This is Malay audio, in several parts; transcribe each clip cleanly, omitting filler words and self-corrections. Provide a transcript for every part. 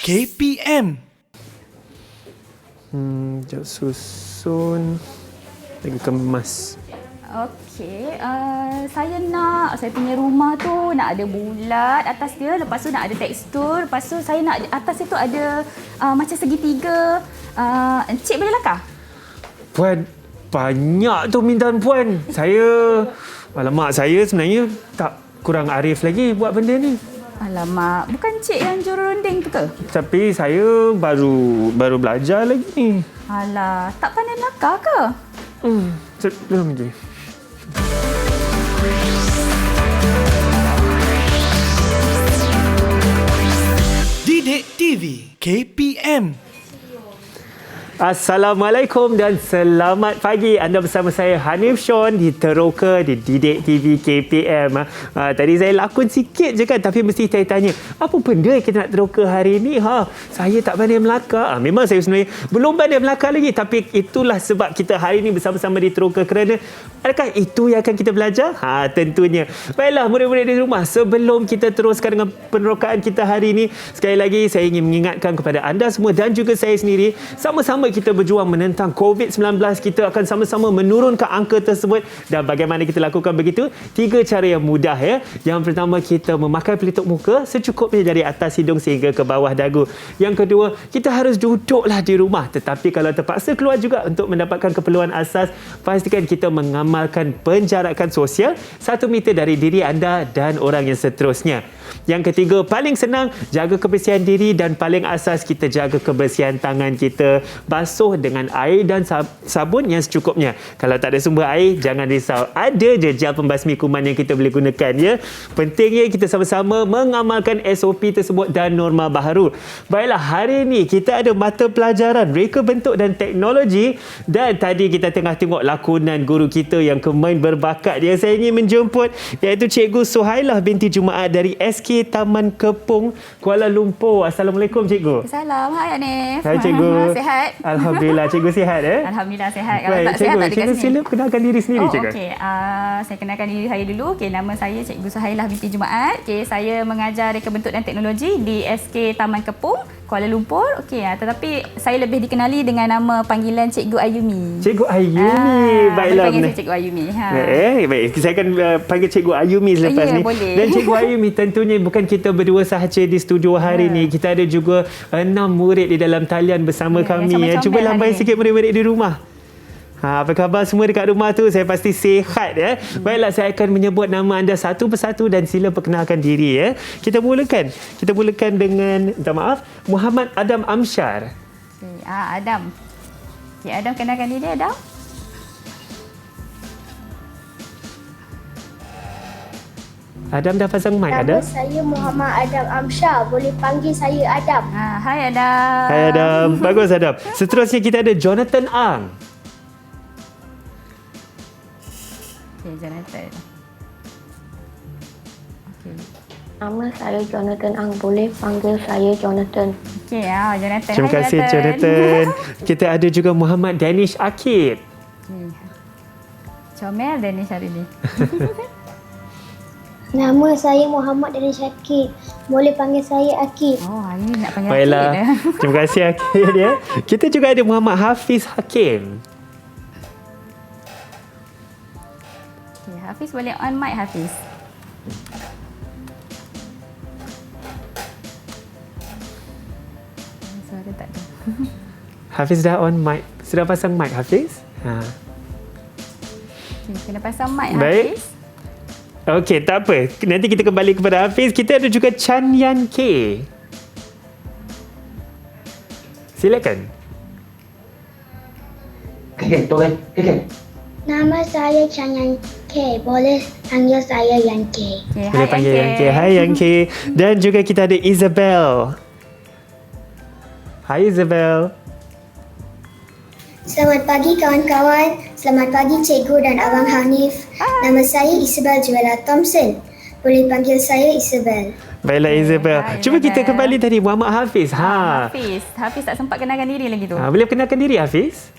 KPM. Sekejap susun. Lagi kemas. Okey, saya punya rumah tu nak ada bulat atas dia, lepas tu nak ada tekstur, lepas tu saya nak atas itu ada macam segitiga. Encik boleh lakar? Puan, banyak tu mintaan puan. Alamak, saya sebenarnya tak kurang arif lagi buat benda ni. Alamak, bukan encik yang jurunding tu ke? Tapi saya baru belajar lagi ni. Alah, tak pandai lakar ke? Belum lagi. Didik TV KPM. Assalamualaikum dan selamat pagi. Anda bersama saya Hanif Sean di Teroka di Didik TV KPM. Tadi saya lakon sikit je kan, tapi mesti saya tanya, apa benda yang kita nak teroka hari ini? Saya tak pandai melakar. Memang saya sebenarnya belum pandai melakar lagi, tapi itulah sebab kita hari ini bersama-sama di Teroka, kerana adakah itu yang akan kita belajar? Tentunya. Baiklah murid-murid di rumah, sebelum kita teruskan dengan penerokaan kita hari ini, sekali lagi saya ingin mengingatkan kepada anda semua dan juga saya sendiri, sama-sama kita berjuang menentang COVID-19. Kita akan sama-sama menurunkan angka tersebut. Dan bagaimana kita lakukan begitu? 3 cara yang mudah ya. Yang pertama, kita memakai pelitup muka secukupnya dari atas hidung sehingga ke bawah dagu. Yang kedua, kita harus duduklah di rumah. Tetapi kalau terpaksa keluar juga untuk mendapatkan keperluan asas, pastikan kita mengamalkan penjarakan sosial 1 meter dari diri anda dan orang yang seterusnya. Yang ketiga, paling senang, jaga kebersihan diri, dan paling asas, kita jaga kebersihan tangan kita. Basuh dengan air dan sabun yang secukupnya. Kalau tak ada sumber air, jangan risau. Ada je gel pembasmi kuman yang kita boleh gunakan ya. Pentingnya kita sama-sama mengamalkan SOP tersebut dan norma baharu. Baiklah, hari ini kita ada mata pelajaran reka bentuk dan teknologi, dan tadi kita tengah tengok lakonan guru kita yang kemain berbakat yang saya ingin menjemput, iaitu Cikgu Suhailah binti Jumaat dari SK Taman Kepung, Kuala Lumpur. Assalamualaikum Cikgu. Salam, hai Hanif. Hai Cikgu. Sihat? Alhamdulillah, Cikgu sihat Alhamdulillah sihat. Kalau Baik, tak Cikgu, sihat tak dekat Cikgu sini. sila kenalkan diri sendiri Cikgu. Okey. Saya kenalkan diri saya dulu. Okey, nama saya Cikgu Suhailah binti Jumaat. Okey, saya mengajar reka bentuk dan teknologi di SK Taman Kepung, Kuala Lumpur. Okey, tetapi saya lebih dikenali dengan nama panggilan Cikgu Ayumi. Cikgu Ayumi. Baiklah. Panggil saya Cikgu Ayumi. Baik. Saya akan panggil Cikgu Ayumi selepas ni. Boleh. Dan Cikgu Ayumi, tentunya bukan kita berdua sahaja di studio hari ni. Kita ada juga 6 murid di dalam talian bersama kami. Cuba lambai sikit murid-murid di rumah. Apa khabar semua dekat rumah tu? Saya pasti sihat ya. Baiklah, saya akan menyebut nama anda satu persatu dan sila perkenalkan diri ya. Kita mulakan dengan, minta maaf, Muhammad Adam Amsyar. Okey, Adam. Okey, Adam, kenalkan diri Adam. Adam dah pasang mic, Nama Adam? saya Muhammad Adam Amsyar. Boleh panggil saya Adam. Hai Adam. Hai Adam. Bagus Adam. Seterusnya kita ada Jonathan Ang. Okey, Jonathan. Okey. Nama saya Jonathan Ang. Boleh panggil saya Jonathan. Okey, Jonathan. Terima kasih Jonathan. Kita ada juga Muhammad Danish Akid. Okey. Comel Danish hari ni. Nama saya Muhammad Daniel Syakir. Boleh panggil saya Akid. Hari ni nak panggil Baiklah. Akid. Terima kasih Akid ya. Kita juga ada Muhammad Hafiz Hakim. Okay, Hafiz boleh on mic Hafiz. Suara tak ada. Hafiz dah on mic. Sudah pasang mic Hafiz? Okay, kena pasang mic Baik. Hafiz. Okey, tak apa. Nanti kita kembali kepada Hafiz. Kita ada juga Chan Yan K. Silakan. Nama saya Chan Yan K. Boleh panggil saya Yan K. Okay, Boleh panggil Yan K. Hai Yan K. Dan juga kita ada Isabel. Hai Isabel. Selamat pagi kawan-kawan. Selamat pagi cikgu dan Abang Hanif. Nama saya Isabel Juela Thompson. Boleh panggil saya Isabel. Baiklah Isabel. Hai, Cuba kita Isabel. kembali tadi Muhammad Hafiz. Hafiz tak sempat kenalkan diri lagi tu. Boleh kenalkan diri Hafiz?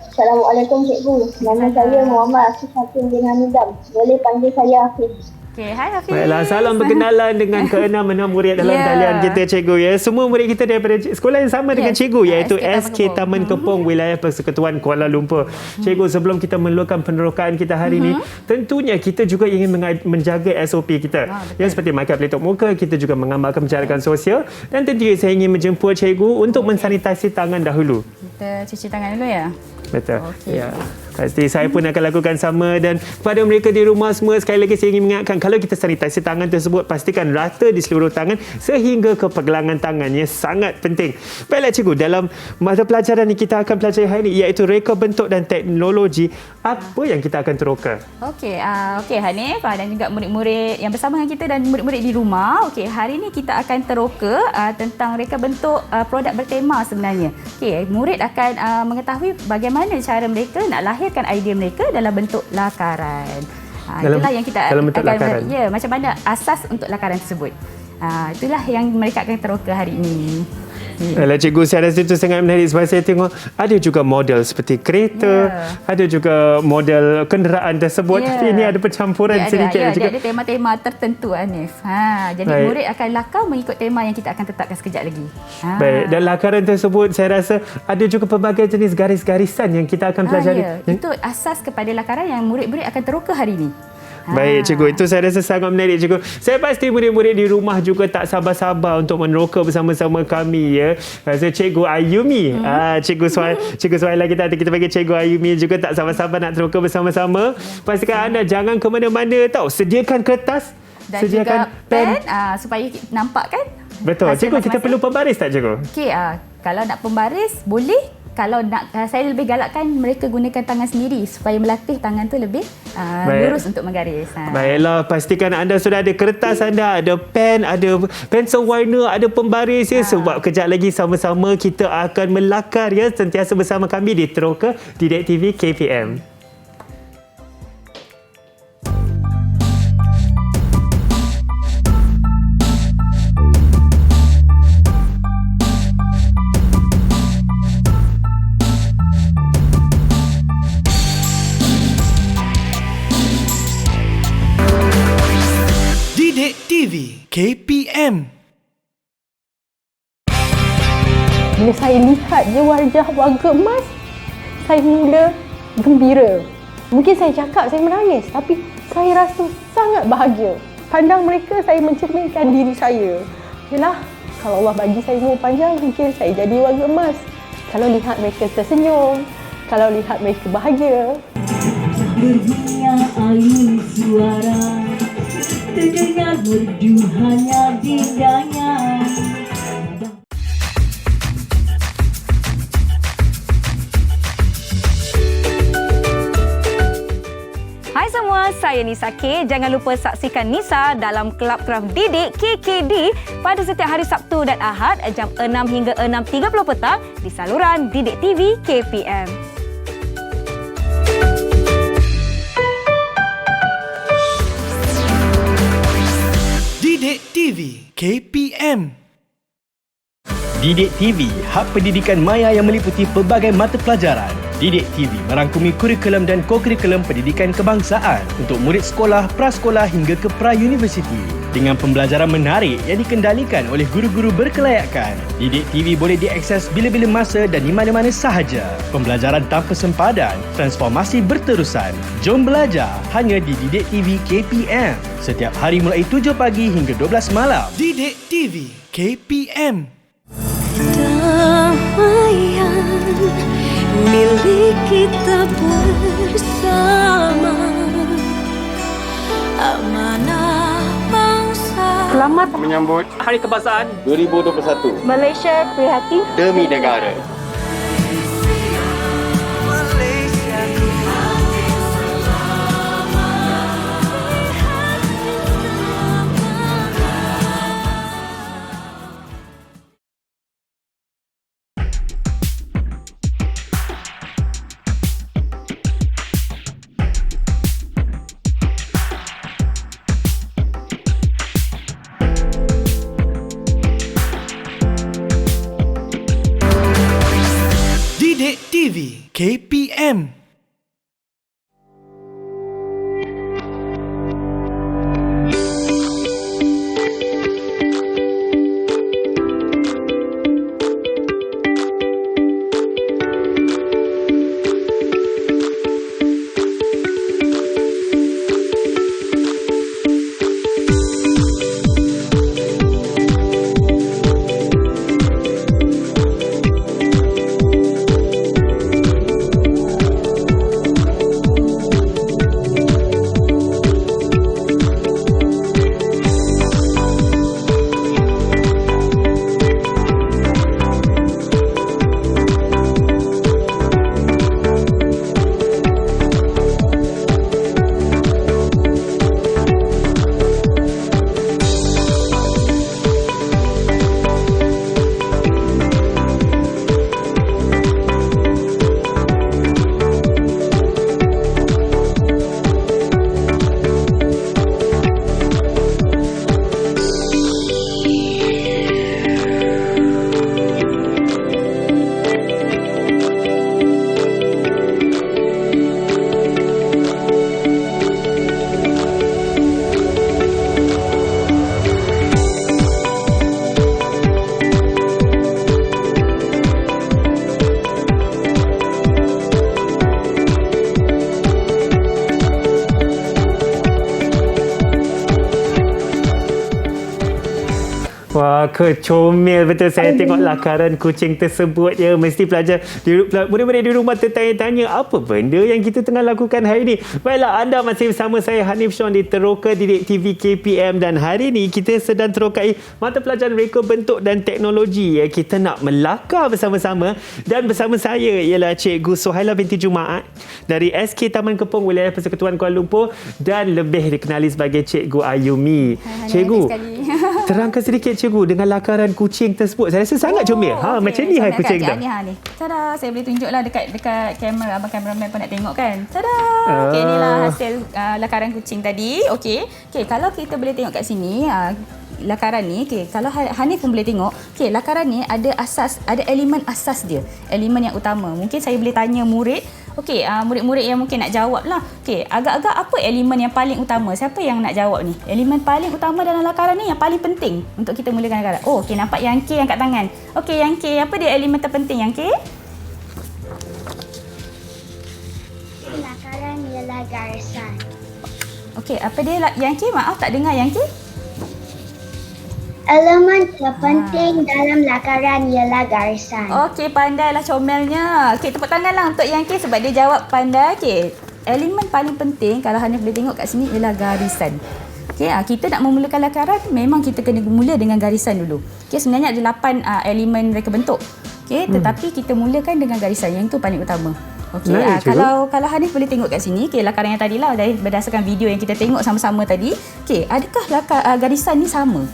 Assalamualaikum cikgu. Nama saya Muhammad Hafiz Hakim bin Hamidam. Boleh panggil saya Hafiz. Okey, hai Hafiz. Baiklah, salam berkenalan dengan ke-6 murid dalam talian kita cikgu ya. Semua murid kita daripada sekolah yang sama dengan cikgu iaitu SK Taman Kepong Wilayah Persekutuan Kuala Lumpur. Cikgu, sebelum kita meluahkan penerokaan kita hari ini, tentunya kita juga ingin menjaga SOP kita. Yang seperti makan pelitup muka, kita juga mengamalkan penjarakan sosial dan tentunya saya ingin menjemput cikgu untuk mensanitasi tangan dahulu. Kita cuci tangan dulu ya. Betul. Okey. Ya. Pasti saya pun akan lakukan sama dan kepada mereka di rumah semua sekali lagi saya ingin mengingatkan kalau kita sanitasi tangan tersebut pastikan rata di seluruh tangan sehingga ke pergelangan tangannya sangat penting. Baiklah cikgu, dalam mata pelajaran yang kita akan pelajari hari ini iaitu reka bentuk dan teknologi, apa yang kita akan teroka? Okey, Hanif dan juga murid-murid yang bersama dengan kita dan murid-murid di rumah. Okey, hari ini kita akan teroka tentang reka bentuk produk bertema sebenarnya. Okey, murid akan mengetahui bagaimana cara mereka nak lahirkan idea mereka dalam bentuk lakaran. Itulah yang kita dalam bentuk lakaran. Ya, macam mana asas untuk lakaran tersebut. Itulah yang mereka akan teroka hari ini. Alah cikgu, saya rasa itu sangat menarik sebab saya tengok ada juga model seperti kereta, ada juga model kenderaan tersebut, tapi ini ada percampuran sedikit juga. Ada tema-tema tertentu Hanif. Jadi murid akan lakar mengikut tema yang kita akan tetapkan sekejap lagi. Baik, dan lakaran tersebut saya rasa ada juga pelbagai jenis garis-garisan yang kita akan pelajari. Itu asas kepada lakaran yang murid-murid akan teroka hari ini. Baik cikgu, itu saya rasa sangat menarik cikgu. Saya pasti murid-murid di rumah juga tak sabar-sabar untuk meneroka bersama-sama kami ya. Rasa cikgu Ayumi, cikgu Suhaila kita panggil cikgu Ayumi juga tak sabar-sabar nak teroka bersama-sama. Pastikan anda jangan ke mana-mana tau. Sediakan kertas dan sediakan juga pen supaya nampak kan. Betul. Cikgu, kita perlu pembaris tak cikgu? Okey, kalau nak pembaris boleh. Kalau nak, saya lebih galakkan mereka gunakan tangan sendiri supaya melatih tangan tu lebih lurus untuk menggaris. Baiklah, pastikan anda sudah ada kertas anda, ada pen, ada pensel warna, ada pembaris ya. Sebab kejap lagi sama-sama kita akan melakar ya, sentiasa bersama kami di Teroka Didik TV KPM. Didik TV KPM. Bila saya lihat je wajah warga emas, saya mula gembira. Mungkin saya cakap saya menangis, tapi saya rasa sangat bahagia. Pandang mereka, saya mencerminkan diri saya. Yalah, kalau Allah bagi saya umur panjang, mungkin saya jadi warga emas. Kalau lihat mereka tersenyum, kalau lihat mereka bahagia. Berbunyi air suara, terdengar merdu hanya indahnya. Hai semua, saya Nisa K. Jangan lupa saksikan Nisa dalam Kelab Kraft Didik KKD pada setiap hari Sabtu dan Ahad jam 6 hingga 6.30 petang di saluran Didik TV KPM. Didik TV KPM. Didik TV, hub pendidikan maya yang meliputi pelbagai mata pelajaran. Didik TV merangkumi kurikulum dan kokurikulum pendidikan kebangsaan untuk murid sekolah, prasekolah hingga ke pra-universiti. Dengan pembelajaran menarik yang dikendalikan oleh guru-guru berkelayakan. Didik TV boleh diakses bila-bila masa dan di mana-mana sahaja. Pembelajaran tanpa sempadan, transformasi berterusan. Jom belajar hanya di Didik TV KPM. Setiap hari mulai 7 pagi hingga 12 malam. Didik TV KPM. Damaian milik kita bersama, amanah bangsa. Selamat menyambut Hari Kebangsaan 2021 Malaysia prihatin demi negara. Didik TV KPM. Wah, kecomel betul. Saya tengok lakaran kucing tersebut ya. Mesti pelajar murid-murid di rumah tertanya-tanya apa benda yang kita tengah lakukan hari ini. Baiklah, anda masih bersama saya Hanif Sean di Teroka Didik TV KPM dan hari ini kita sedang terokai mata pelajaran reka bentuk dan teknologi. Kita nak melakar bersama-sama dan bersama saya ialah Cikgu Suhaila binti Jumaat dari SK Taman Kepong Wilayah Persekutuan Kuala Lumpur dan lebih dikenali sebagai Cikgu Ayumi. Cikgu, terangkan sedikit Cikgu dengan lakaran kucing tersebut. Saya rasa sangat comel. Macam ni hai kucing dah. Ni. Tada, saya boleh tunjuklah dekat kamera. Abang kameraman pun nak tengok kan. Tada. Okey, inilah hasil lakaran kucing tadi. Okey, kalau kita boleh tengok kat sini, lakaran ni, kalau Hanif pun boleh tengok, lakaran ni ada elemen asas dia, elemen yang utama. Mungkin saya boleh tanya murid, murid-murid yang mungkin nak jawab lah. Agak-agak apa elemen yang paling utama? Siapa yang nak jawab ni? Elemen paling utama dalam lakaran ni yang paling penting untuk kita mulakan lakaran. Nampak yang K angkat tangan. Yang K, apa dia elemen terpenting yang K? Lakaran ialah garisan. Apa dia yang K? Maaf tak dengar yang K. Elemen terpenting dalam lakaran ialah garisan. Pandailah comelnya. Tepuk tanganlah untuk yang K sebab dia jawab pandai. Elemen paling penting kalau Hanif boleh tengok kat sini ialah garisan. Kita nak memulakan lakaran, memang kita kena mula dengan garisan dulu. Sebenarnya ada 8 elemen reka bentuk. Tetapi kita mulakan dengan garisan, yang itu paling utama. Kalau Hanif boleh tengok kat sini, lakaran yang tadilah berdasarkan video yang kita tengok sama-sama tadi. Adakah garisan ni sama?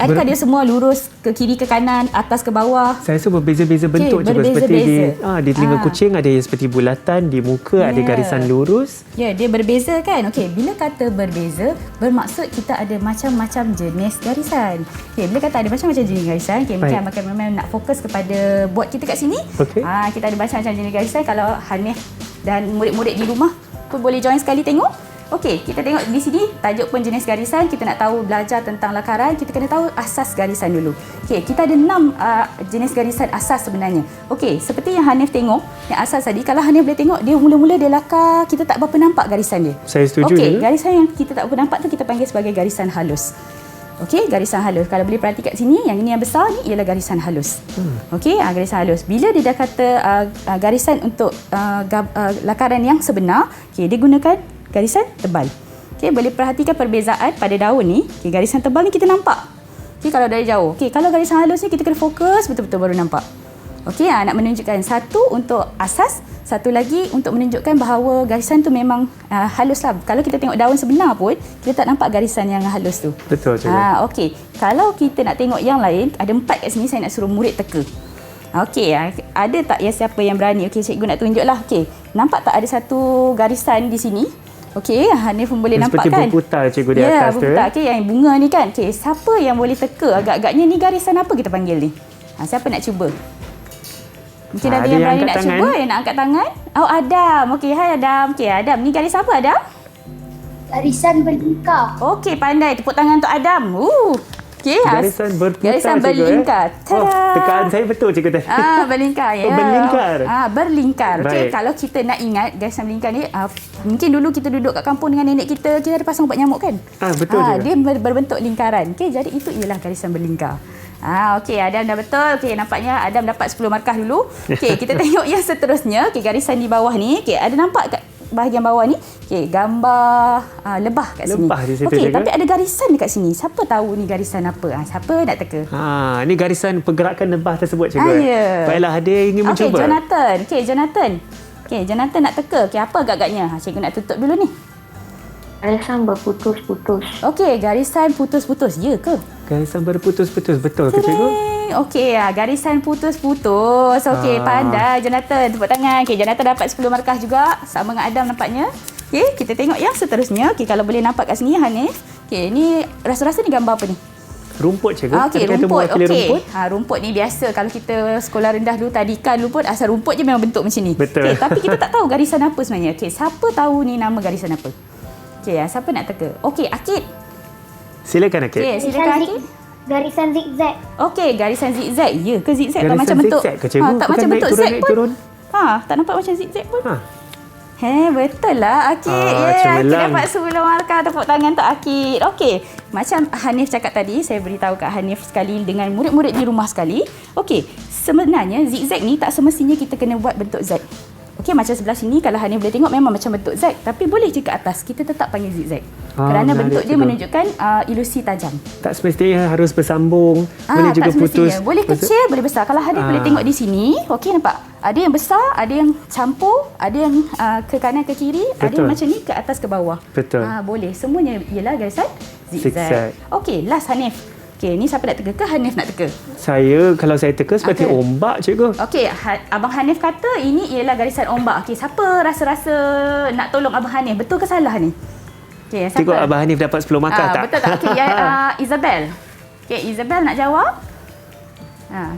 Adakah dia semua lurus ke kiri ke kanan, atas ke bawah? Saya rasa berbeza-beza bentuk juga. Seperti di telinga kucing ada yang seperti bulatan, di muka ada garisan lurus. Dia berbeza kan? Bila kata berbeza, bermaksud kita ada macam-macam jenis garisan. Bila kata ada macam-macam jenis garisan, mungkin abang kameraman nak fokus kepada board kita kat sini. Kita ada macam-macam jenis garisan. Kalau Hanif dan murid-murid di rumah pun boleh join sekali tengok. Kita tengok di sini, tajuk pun jenis garisan. Kita nak tahu belajar tentang lakaran, kita kena tahu asas garisan dulu. Kita ada 6 jenis garisan asas sebenarnya. Seperti yang Hanif tengok, yang asas tadi, kalau Hanif boleh tengok, dia mula-mula dia lakar, kita tak berapa nampak garisan dia. Saya setuju. Garisan yang kita tak berapa nampak tu kita panggil sebagai garisan halus. Garisan halus. Kalau boleh perhati kat sini, yang ini yang besar ni ialah garisan halus. Garisan halus. Bila dia dah kata garisan untuk lakaran yang sebenar, dia gunakan garisan tebal. Boleh perhatikan perbezaan pada daun ni. Garisan tebal ni kita nampak. Kalau dari jauh. Kalau garisan halus ni kita kena fokus betul-betul baru nampak. Nak menunjukkan satu untuk asas, satu lagi untuk menunjukkan bahawa garisan tu memang halus lah. Kalau kita tengok daun sebenar pun, kita tak nampak garisan yang halus tu. Betul. Kalau kita nak tengok yang lain, ada 4 kat sini, saya nak suruh murid teka. Ada tak siapa yang berani? Cikgu nak tunjuklah. Nampak tak ada satu garisan di sini? Hanif pun boleh nampak kan? Seperti berputar cikgu di atas tu. Berputar. Yang bunga ni kan. Siapa yang boleh teka agak-agaknya ni garisan apa kita panggil ni? Siapa nak cuba? Mungkin ada yang berani nak cuba, yang nak angkat tangan. Adam. Hai Adam. Adam, ni garisan apa Adam? Garisan berlingkar. Pandai. Tepuk tangan untuk Adam. Garisan berputar. Garisan berlingkar. Tekaan saya betul cikgu tadi. Berlingkar ya. Berlingkar. Berlingkar. Kalau kita nak ingat garisan berlingkar ni, mungkin dulu kita duduk kat kampung dengan nenek kita ada pasang ubat nyamuk kan? Betul juga. Dia berbentuk lingkaran. Jadi itu ialah garisan berlingkar. Adam dah betul. Nampaknya Adam dapat 10 markah dulu. Kita tengok yang seterusnya. Garisan di bawah ni. Ada nampak kat bahagian bawah ni, gambar lebah kat sini. Lebah di situ tapi ada garisan dekat sini. Siapa tahu ni garisan apa? Siapa nak teka? Ni garisan pergerakan lebah tersebut cikgu. Baiklah, ada yang ingin mencuba. Jonathan nak teka. Apa agak-agaknya? Cikgu nak tutup dulu ni. Garisan berputus-putus. Garisan putus-putus. Ya ke? Garisan berputus-putus. Betul ke cikgu? Garisan putus-putus. Pandai Jonathan. Tepuk tangan. Jonathan dapat 10 markah juga. Sama dengan Adam nampaknya. Kita tengok yang seterusnya. Kalau boleh nampak kat sini Hanif. Ni rasa-rasa ni gambar apa ni? Rumput cikgu. Rumput. Rumput ni biasa kalau kita sekolah rendah dulu, tadikan dulu pun asal rumput je memang bentuk macam ni. Betul. Tapi kita tak tahu garisan apa sebenarnya. Siapa tahu ni nama garisan apa? Siapa nak teka? Akid. Silakan Akid. Silakan Akid. Garisan zigzag. Garisan zigzag. Ya ke zigzag? Garisan Macam bentuk zigzag ke cikgu? tak Bukan macam bentuk naik Z pun. turun. Tak nampak macam zigzag pun. Betul lah Akid. Akid cemerlang. dapat 10 markah, tepuk tangan untuk Akid. Okey, macam Hanif cakap tadi, saya beritahu kat Hanif sekali dengan murid-murid di rumah sekali. Okey, sebenarnya zigzag ni tak semestinya kita kena buat bentuk Z. Okey, macam sebelah sini kalau Hanif boleh tengok memang macam bentuk Z, tapi boleh je ke atas kita tetap panggil zigzag. Kerana bentuk dia menunjukkan ilusi tajam. Tak semestinya harus bersambung, boleh juga tak putus. Boleh kecil, boleh besar. Kalau Hanif boleh tengok di sini, okey nampak? Ada yang besar, ada yang campur, ada yang ke kanan ke kiri, ada yang macam ni ke atas ke bawah. Betul. Boleh. Semuanya ialah garisan zigzag. Okey, last Hanif. Okey, ni siapa nak teka ke Hanif nak teka? Kalau saya teka seperti ombak, cikgu. Okey, Abang Hanif kata ini ialah garisan ombak. Okey, siapa rasa-rasa nak tolong Abang Hanif? Betul ke salah ni? Okey, siapa? Tengok Abang Hanif dapat 10 markah tak? Betul tak? Okey, Isabel. Okey, Isabel nak jawab?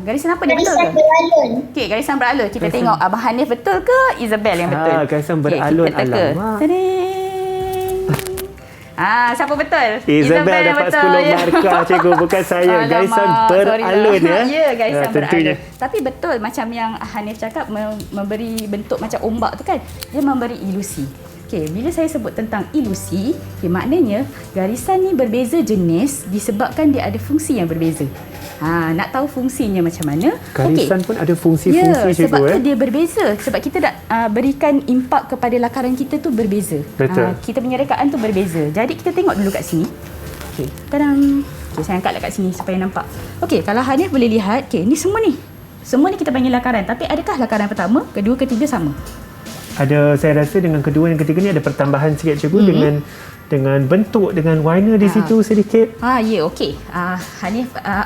Garisan apa ni, betul ke? Garisan beralun. Okey, garisan beralun. Kita tengok Abang Hanif betul ke Isabel yang betul? Garisan beralun, kita teka. alamak. Siapa betul? Isabel dapat betul. 10 markah, cikgu. Bukan saya. Garisan beralun ya. Ya, garisan tentunya. beralun. Tapi betul macam yang Hanif cakap, memberi bentuk macam ombak tu kan. Dia memberi ilusi. Okey, bila saya sebut tentang ilusi, maknanya garisan ni berbeza jenis disebabkan dia ada fungsi yang berbeza. Nak tahu fungsinya macam mana? Garisan pun ada fungsi-fungsi, cikgu. Sebab tu dia berbeza. Sebab kita nak berikan impak kepada lakaran kita tu berbeza. Betul. Kita punya rekaan tu berbeza. Jadi kita tengok dulu kat sini. Okey, tadang. Okey, saya angkatlah kat sini supaya nampak. Okey, kalau Hanif boleh lihat, okey, ni semua ni. Semua ni kita panggil lakaran. Tapi adakah lakaran pertama, kedua, ketiga sama? Saya rasa dengan kedua dan ketiga ni ada pertambahan sikit, cikgu, dengan bentuk, dengan warna di situ sedikit. Ya, okey.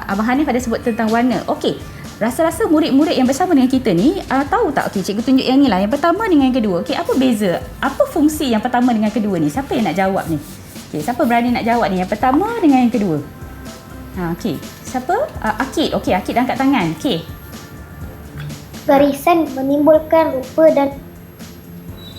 Abang Hanif ada sebut tentang warna. Okey. Rasa-rasa murid-murid yang bersama dengan kita ni tahu tak? Okey, cikgu tunjuk yang ni lah. Yang pertama dengan yang kedua. Okey, apa beza? Apa fungsi yang pertama dengan kedua ni? Siapa yang nak jawab ni? Okey, siapa berani nak jawab ni? Yang pertama dengan yang kedua. Okey. Siapa? Akid. Okey, Akid angkat tangan. Okey. Garisan menimbulkan rupa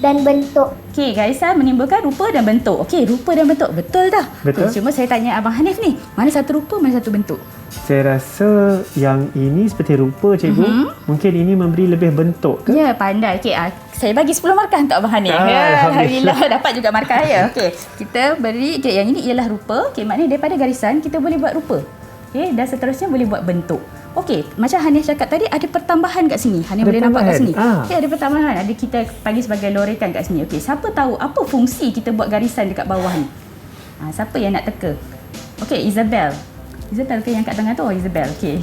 dan bentuk. Okey, garisan menimbulkan rupa dan bentuk. Okey, rupa dan bentuk. Betul dah? Betul. Cuma saya tanya Abang Hanif ni, mana satu rupa, mana satu bentuk? Saya rasa yang ini seperti rupa, cikgu. Mungkin ini memberi lebih bentuk ke? Ya, pandai. Okey, saya bagi 10 markah untuk Abang Hanif. Alhamdulillah. Dapat juga markah ya. Okey, kita beri, yang ini ialah rupa. Okey, maknanya daripada garisan kita boleh buat rupa. Okey, dan seterusnya boleh buat bentuk. Okey, macam Hanif cakap tadi, ada pertambahan kat sini. Hanif boleh nampak kat sini. Okey, ada pertambahan. Ada kita panggil sebagai lorekan kat sini. Okey, siapa tahu apa fungsi kita buat garisan dekat bawah ni? Siapa yang nak teka? Okey, Isabel. Isabel ke yang kat tengah tu? Isabel. Okey.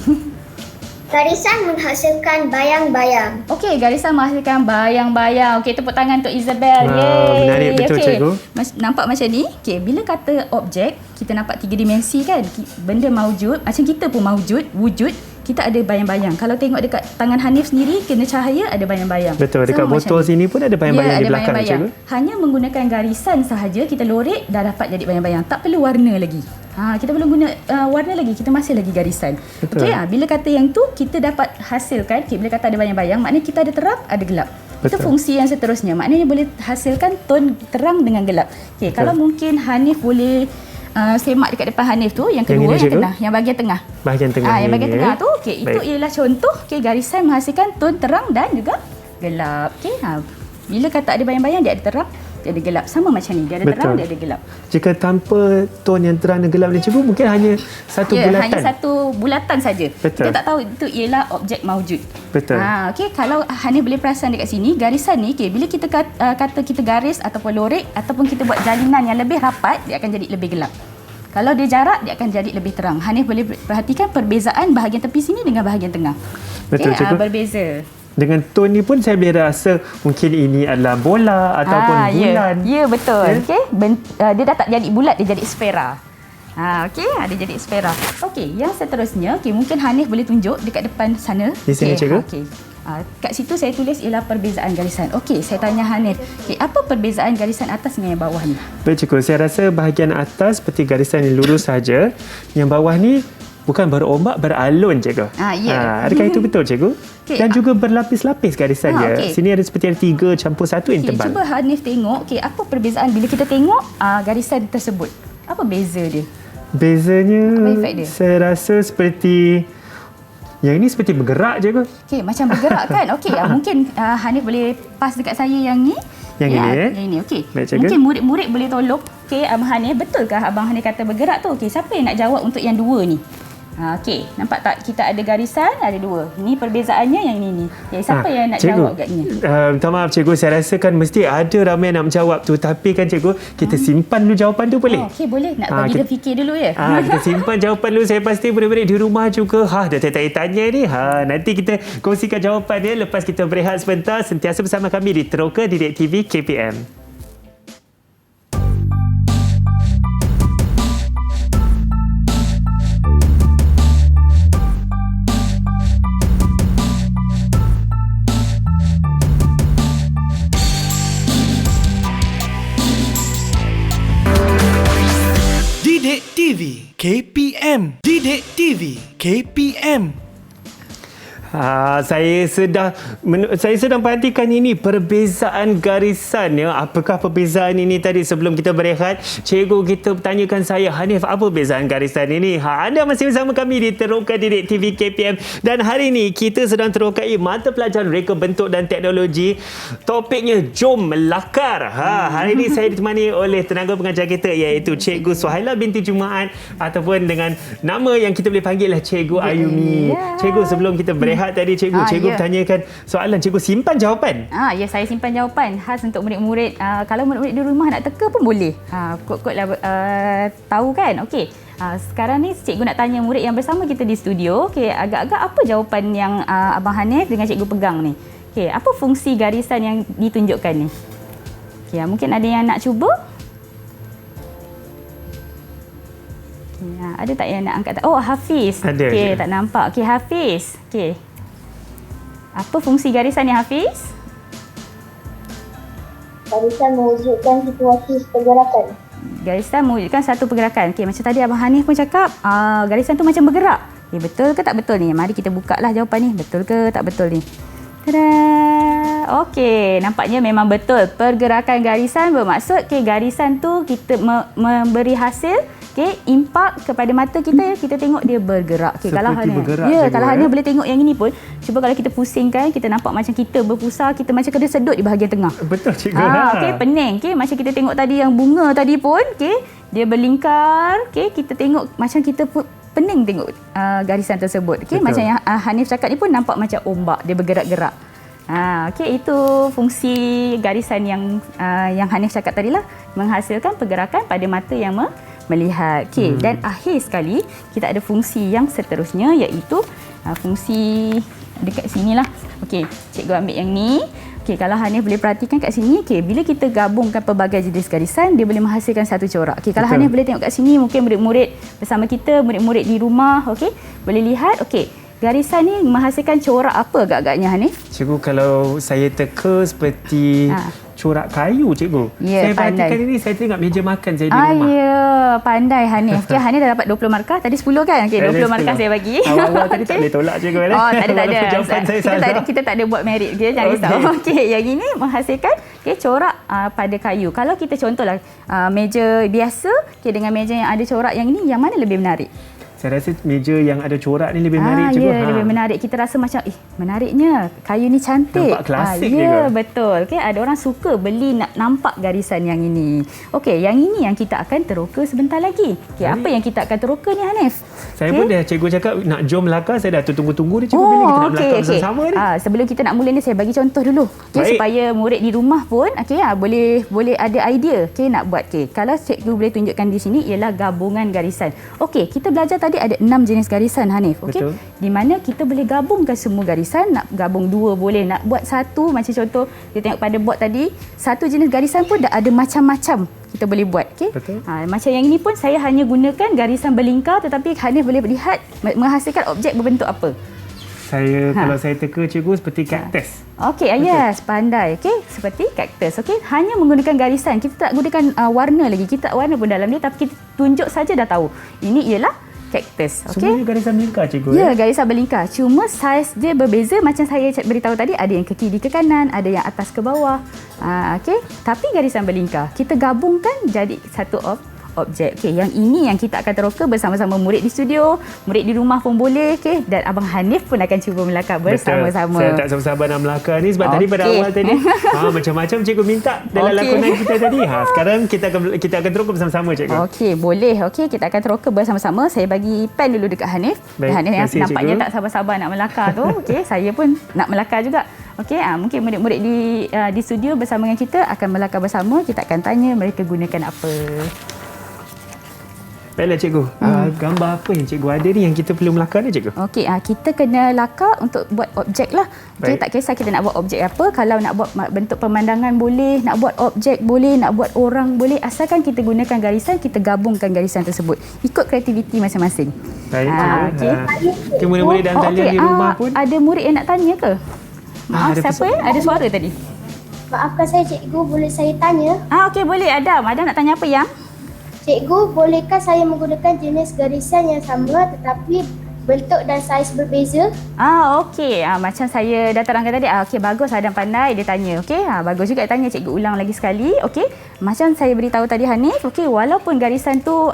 Garisan menghasilkan bayang-bayang. Okey, garisan menghasilkan bayang-bayang. Okey, tepuk tangan untuk Isabel. Menarik betul, cikgu. Nampak macam ni? Okey, bila kata objek, kita nampak 3 dimensi kan? Benda maujud, macam kita pun maujud, wujud. Kita ada bayang-bayang. Kalau tengok dekat tangan Hanif sendiri, kena cahaya, ada bayang-bayang. Betul, dekat botol sini pun ada bayang-bayang di belakang, cikgu. Hanya menggunakan garisan sahaja, kita lorek, dah dapat jadi bayang-bayang. Tak perlu warna lagi. Kita belum guna warna lagi, kita masih lagi garisan. Okey, bila kata yang tu, kita dapat hasilkan, bila kata ada bayang-bayang, maknanya kita ada terang, ada gelap. Itu fungsi yang seterusnya. Maknanya boleh hasilkan tone terang dengan gelap. Okey, kalau mungkin Hanif boleh semak dekat depan Hanif tu, yang kedua, yang tengah, yang bahagian tengah. Bahagian tengah. Yang bahagian tengah tu, okey, itu ialah contoh garisan menghasilkan tone terang dan juga gelap. Okey, bila kata ada bayang-bayang, dia ada terang, dia ada gelap. Sama macam ni, dia ada terang, dia ada gelap. Jika tanpa tone yang terang dan gelap ni, cikgu, mungkin hanya satu bulatan. Hanya satu bulatan saja. Betul. Kita tak tahu itu ialah objek maujud. Betul. Okey, kalau Hanif boleh perasan dekat sini, garisan ni, bila kita kata kita garis ataupun lorek ataupun kita buat jalinan yang lebih rapat, dia akan jadi lebih gelap. Kalau dia jarak, dia akan jadi lebih terang. Hanif boleh perhatikan perbezaan bahagian tepi sini dengan bahagian tengah. Betul, cikgu. Berbeza. Dengan tone ni pun saya boleh rasa mungkin ini adalah bola ataupun bulan. Ya, betul. Okey, dia dah tak jadi bulat, dia jadi sfera. Okey, dia jadi sfera. Okey, yang seterusnya, mungkin Hanif boleh tunjuk dekat depan sana. Di sini, cikgu. Okey. Kat situ saya tulis ialah perbezaan garisan. Okey, saya tanya Hanif. Okey, apa perbezaan garisan atas dengan yang bawah ni? Baik, cikgu. Saya rasa bahagian atas seperti garisan yang lurus saja. Yang bawah ni bukan berombak, beralun, cikgu. Ya. Adakah itu betul, cikgu? Okay. Dan juga berlapis-lapis garisan dia. Okay. Sini ada seperti ada 3 campur 1 yang tebal. Cuba Hanif tengok, apa perbezaan bila kita tengok garisan tersebut? Apa beza dia? Bezanya, apa efek dia? Saya rasa seperti yang ini seperti bergerak, cikgu. Okey, macam bergerak kan? Okey, mungkin Hanif boleh pas dekat saya yang ni. Yang ini Yang ini, okey. Baik, cikgu. Mungkin murid-murid boleh tolong. Okey, Abang Hanif, betulkah Abang Hanif kata bergerak tu? Okey, siapa yang nak jawab untuk yang dua ni? Okey, nampak tak? Kita ada garisan, ada dua. Ini perbezaannya yang ini ni. Okay, siapa yang nak cikgu, jawab agaknya? minta maaf cikgu, saya rasa kan mesti ada ramai yang nak menjawab tu. Tapi kan cikgu, kita simpan dulu jawapan tu boleh? Okey, boleh. Nak bagi dia fikir dulu ya? Kita simpan jawapan dulu. Saya pasti murid-murid di rumah juga dah tanya ni. Nanti kita kongsikan jawapan dia lepas kita berehat sebentar. Sentiasa bersama kami di Teroka Didik TV KPM. Didik TV KPM. Didik TV KPM. Saya sedang perhatikan ini perbezaan garisan ya. Apakah perbezaan ini tadi sebelum kita berehat? Cikgu kita tanyakan saya, Hanif, apa perbezaan garisan ini? Anda masih bersama kami di Teroka Didik TV KPM dan hari ini kita sedang terokai mata pelajaran reka bentuk dan teknologi. Topiknya Jom Melakar. Hari ini saya ditemani oleh tenaga pengajar kita iaitu Cikgu Suhaila binti Jumaat ataupun dengan nama yang kita boleh panggil lah Cikgu Ayumi. Cikgu, sebelum kita berehat tadi cikgu tanyakan soalan, cikgu simpan jawapan. Ya, saya simpan jawapan khas untuk murid-murid. Kalau murid-murid di rumah nak teka pun boleh. Kot-kot lah tahu kan. Okey. Sekarang ni cikgu nak tanya murid yang bersama kita di studio. Okey, agak-agak apa jawapan yang Abang Hanif dengan cikgu pegang ni? Okey, apa fungsi garisan yang ditunjukkan ni? Okey, mungkin ada yang nak cuba? Ada tak yang nak angkat? Oh, Hafiz. Ada. Okey, tak nampak. Okey, Hafiz. Okey. Apa fungsi garisan ni, Hafiz? Garisan mewujudkan situasi pergerakan. Garisan mewujudkan satu pergerakan. Okey, macam tadi Abang Hanif pun cakap, garisan tu macam bergerak. Betul ke tak betul ni? Mari kita buka lah jawapan ni. Betul ke tak betul ni? Tada! Okey, nampaknya memang betul. Pergerakan garisan bermaksud garisan tu kita memberi hasil impak kepada mata kita, kita tengok dia bergerak. Kalau hanya boleh tengok yang ini pun, cuba kalau kita pusingkan, kita nampak macam kita berpusar, kita macam kena sedut di bahagian tengah. Betul cikgu. Pening. Macam kita tengok tadi yang bunga tadi pun, dia berlingkar, kita tengok macam kita pening tengok garisan tersebut. Macam yang Hanif cakap ni pun nampak macam ombak, dia bergerak-gerak. Itu fungsi garisan yang Hanif cakap tadi lah, menghasilkan pergerakan pada mata yang melihat. Dan akhir sekali kita ada fungsi yang seterusnya iaitu fungsi dekat sinilah. Cikgu ambil yang ni. Kalau Hanif boleh perhatikan kat sini, bila kita gabungkan pelbagai jenis garisan, dia boleh menghasilkan satu corak. Kalau Hanif boleh tengok kat sini, mungkin murid-murid bersama kita, murid-murid di rumah, boleh lihat. Garisan ni menghasilkan corak apa agak-agaknya, Hanif? Cikgu, kalau saya teka seperti corak kayu, cikgu. Saya perhatikan ini, saya tengok meja makan saya di rumah. Ya, pandai Hanif. Hanif dah dapat 20 markah. Tadi 10 kan? 20 markah saya bagi. Awal-awal tadi tak boleh tolak, cikgu. Tak ada. Jawapan saya salah. Kita tak ada buat merit. Jangan risau. Yang ini menghasilkan corak pada kayu. Kalau kita contohlah meja biasa dengan meja yang ada corak yang ini, yang mana lebih menarik? Saya rasa meja yang ada corak ni lebih menarik, cikgu. Ya, lebih menarik. Kita rasa macam, menariknya. Kayu ni cantik. Nampak klasik juga. Ya, betul. Ada orang suka beli nak nampak garisan yang ini. Yang ini yang kita akan teroka sebentar lagi. Apa yang kita akan teroka ni, Hanif? Saya pun dah, cikgu cakap nak jom melakar, saya dah tunggu-tunggu dia, cikgu, bila kita nak melakar bersama ni. Sebelum kita nak mula ni, saya bagi contoh dulu. Supaya murid di rumah pun boleh ada idea nak buat. Kalau cikgu boleh tunjukkan di sini ialah gabungan garisan. Kita belajar tadi ada 6 jenis garisan, Hanif. Di mana kita boleh gabungkan semua garisan. Nak gabung 2 boleh, nak buat 1, macam contoh kita tengok pada board tadi, 1 jenis garisan pun dah ada macam-macam kita boleh buat. Macam yang ini pun saya hanya gunakan garisan berlingkar, tetapi Hanif boleh lihat menghasilkan objek berbentuk apa. Kalau saya teka, cikgu, seperti kaktus. Yes, pandai. Seperti kaktus. Hanya menggunakan garisan. Kita tak gunakan warna lagi. Kita tak warna pun dalam dia, tapi kita tunjuk saja dah tahu. Ini ialah kaktus. Semuanya garisan berlingkar, cikgu. Ya, garisan berlingkar. Cuma saiz dia berbeza. Macam saya beritahu tadi, ada yang ke kiri ke kanan, ada yang atas ke bawah. Tapi garisan berlingkar. Kita gabungkan jadi satu objek. Okey, yang ini yang kita akan teroka bersama-sama murid di studio, murid di rumah pun boleh. Okey, dan Abang Hanif pun akan cuba melakar bersama-sama. Saya tak sabar-sabar nak melakar ni sebab tadi pada awal tadi macam-macam cikgu minta dalam lakonan kita tadi. Sekarang kita akan teroka bersama-sama cikgu. Okey, boleh. Okey, kita akan teroka bersama-sama. Saya bagi pen dulu dekat Hanif. Baik, Hanif yang terima kasih, nampaknya cikgu. tak sabar-sabar nak melakar tu. Okey, saya pun nak melakar juga. Okey, mungkin murid-murid di studio bersama dengan kita akan melakar bersama. Kita akan tanya mereka gunakan apa. Baiklah cikgu. Gambar apa yang cikgu ada ni yang kita perlu melakar ni cikgu? Okey, kita kena lakar untuk buat objek lah. Okey, Baik. tak kisah kita nak buat objek apa. Kalau nak buat bentuk pemandangan boleh, nak buat objek boleh, nak buat orang boleh. Asalkan kita gunakan garisan, kita gabungkan garisan tersebut. Ikut kreativiti masing-masing. Baik. Okey. Okey, murid-murid dalam talian di rumah pun. Ada murid yang nak tanya ke? Maaf, ada siapa ya? Ada suara tadi. Maafkan saya cikgu, boleh saya tanya? Okey, boleh Adam. Adam nak tanya apa yang? Cikgu, bolehkah saya menggunakan jenis garisan yang sama tetapi bentuk dan saiz berbeza? Okey. Macam saya dah terangkan tadi. Okey, bagus Adam pandai dia tanya. Okey, bagus juga dia tanya. Cikgu ulang lagi sekali. Okey, macam saya beritahu tadi Hanif, okey, walaupun garisan tu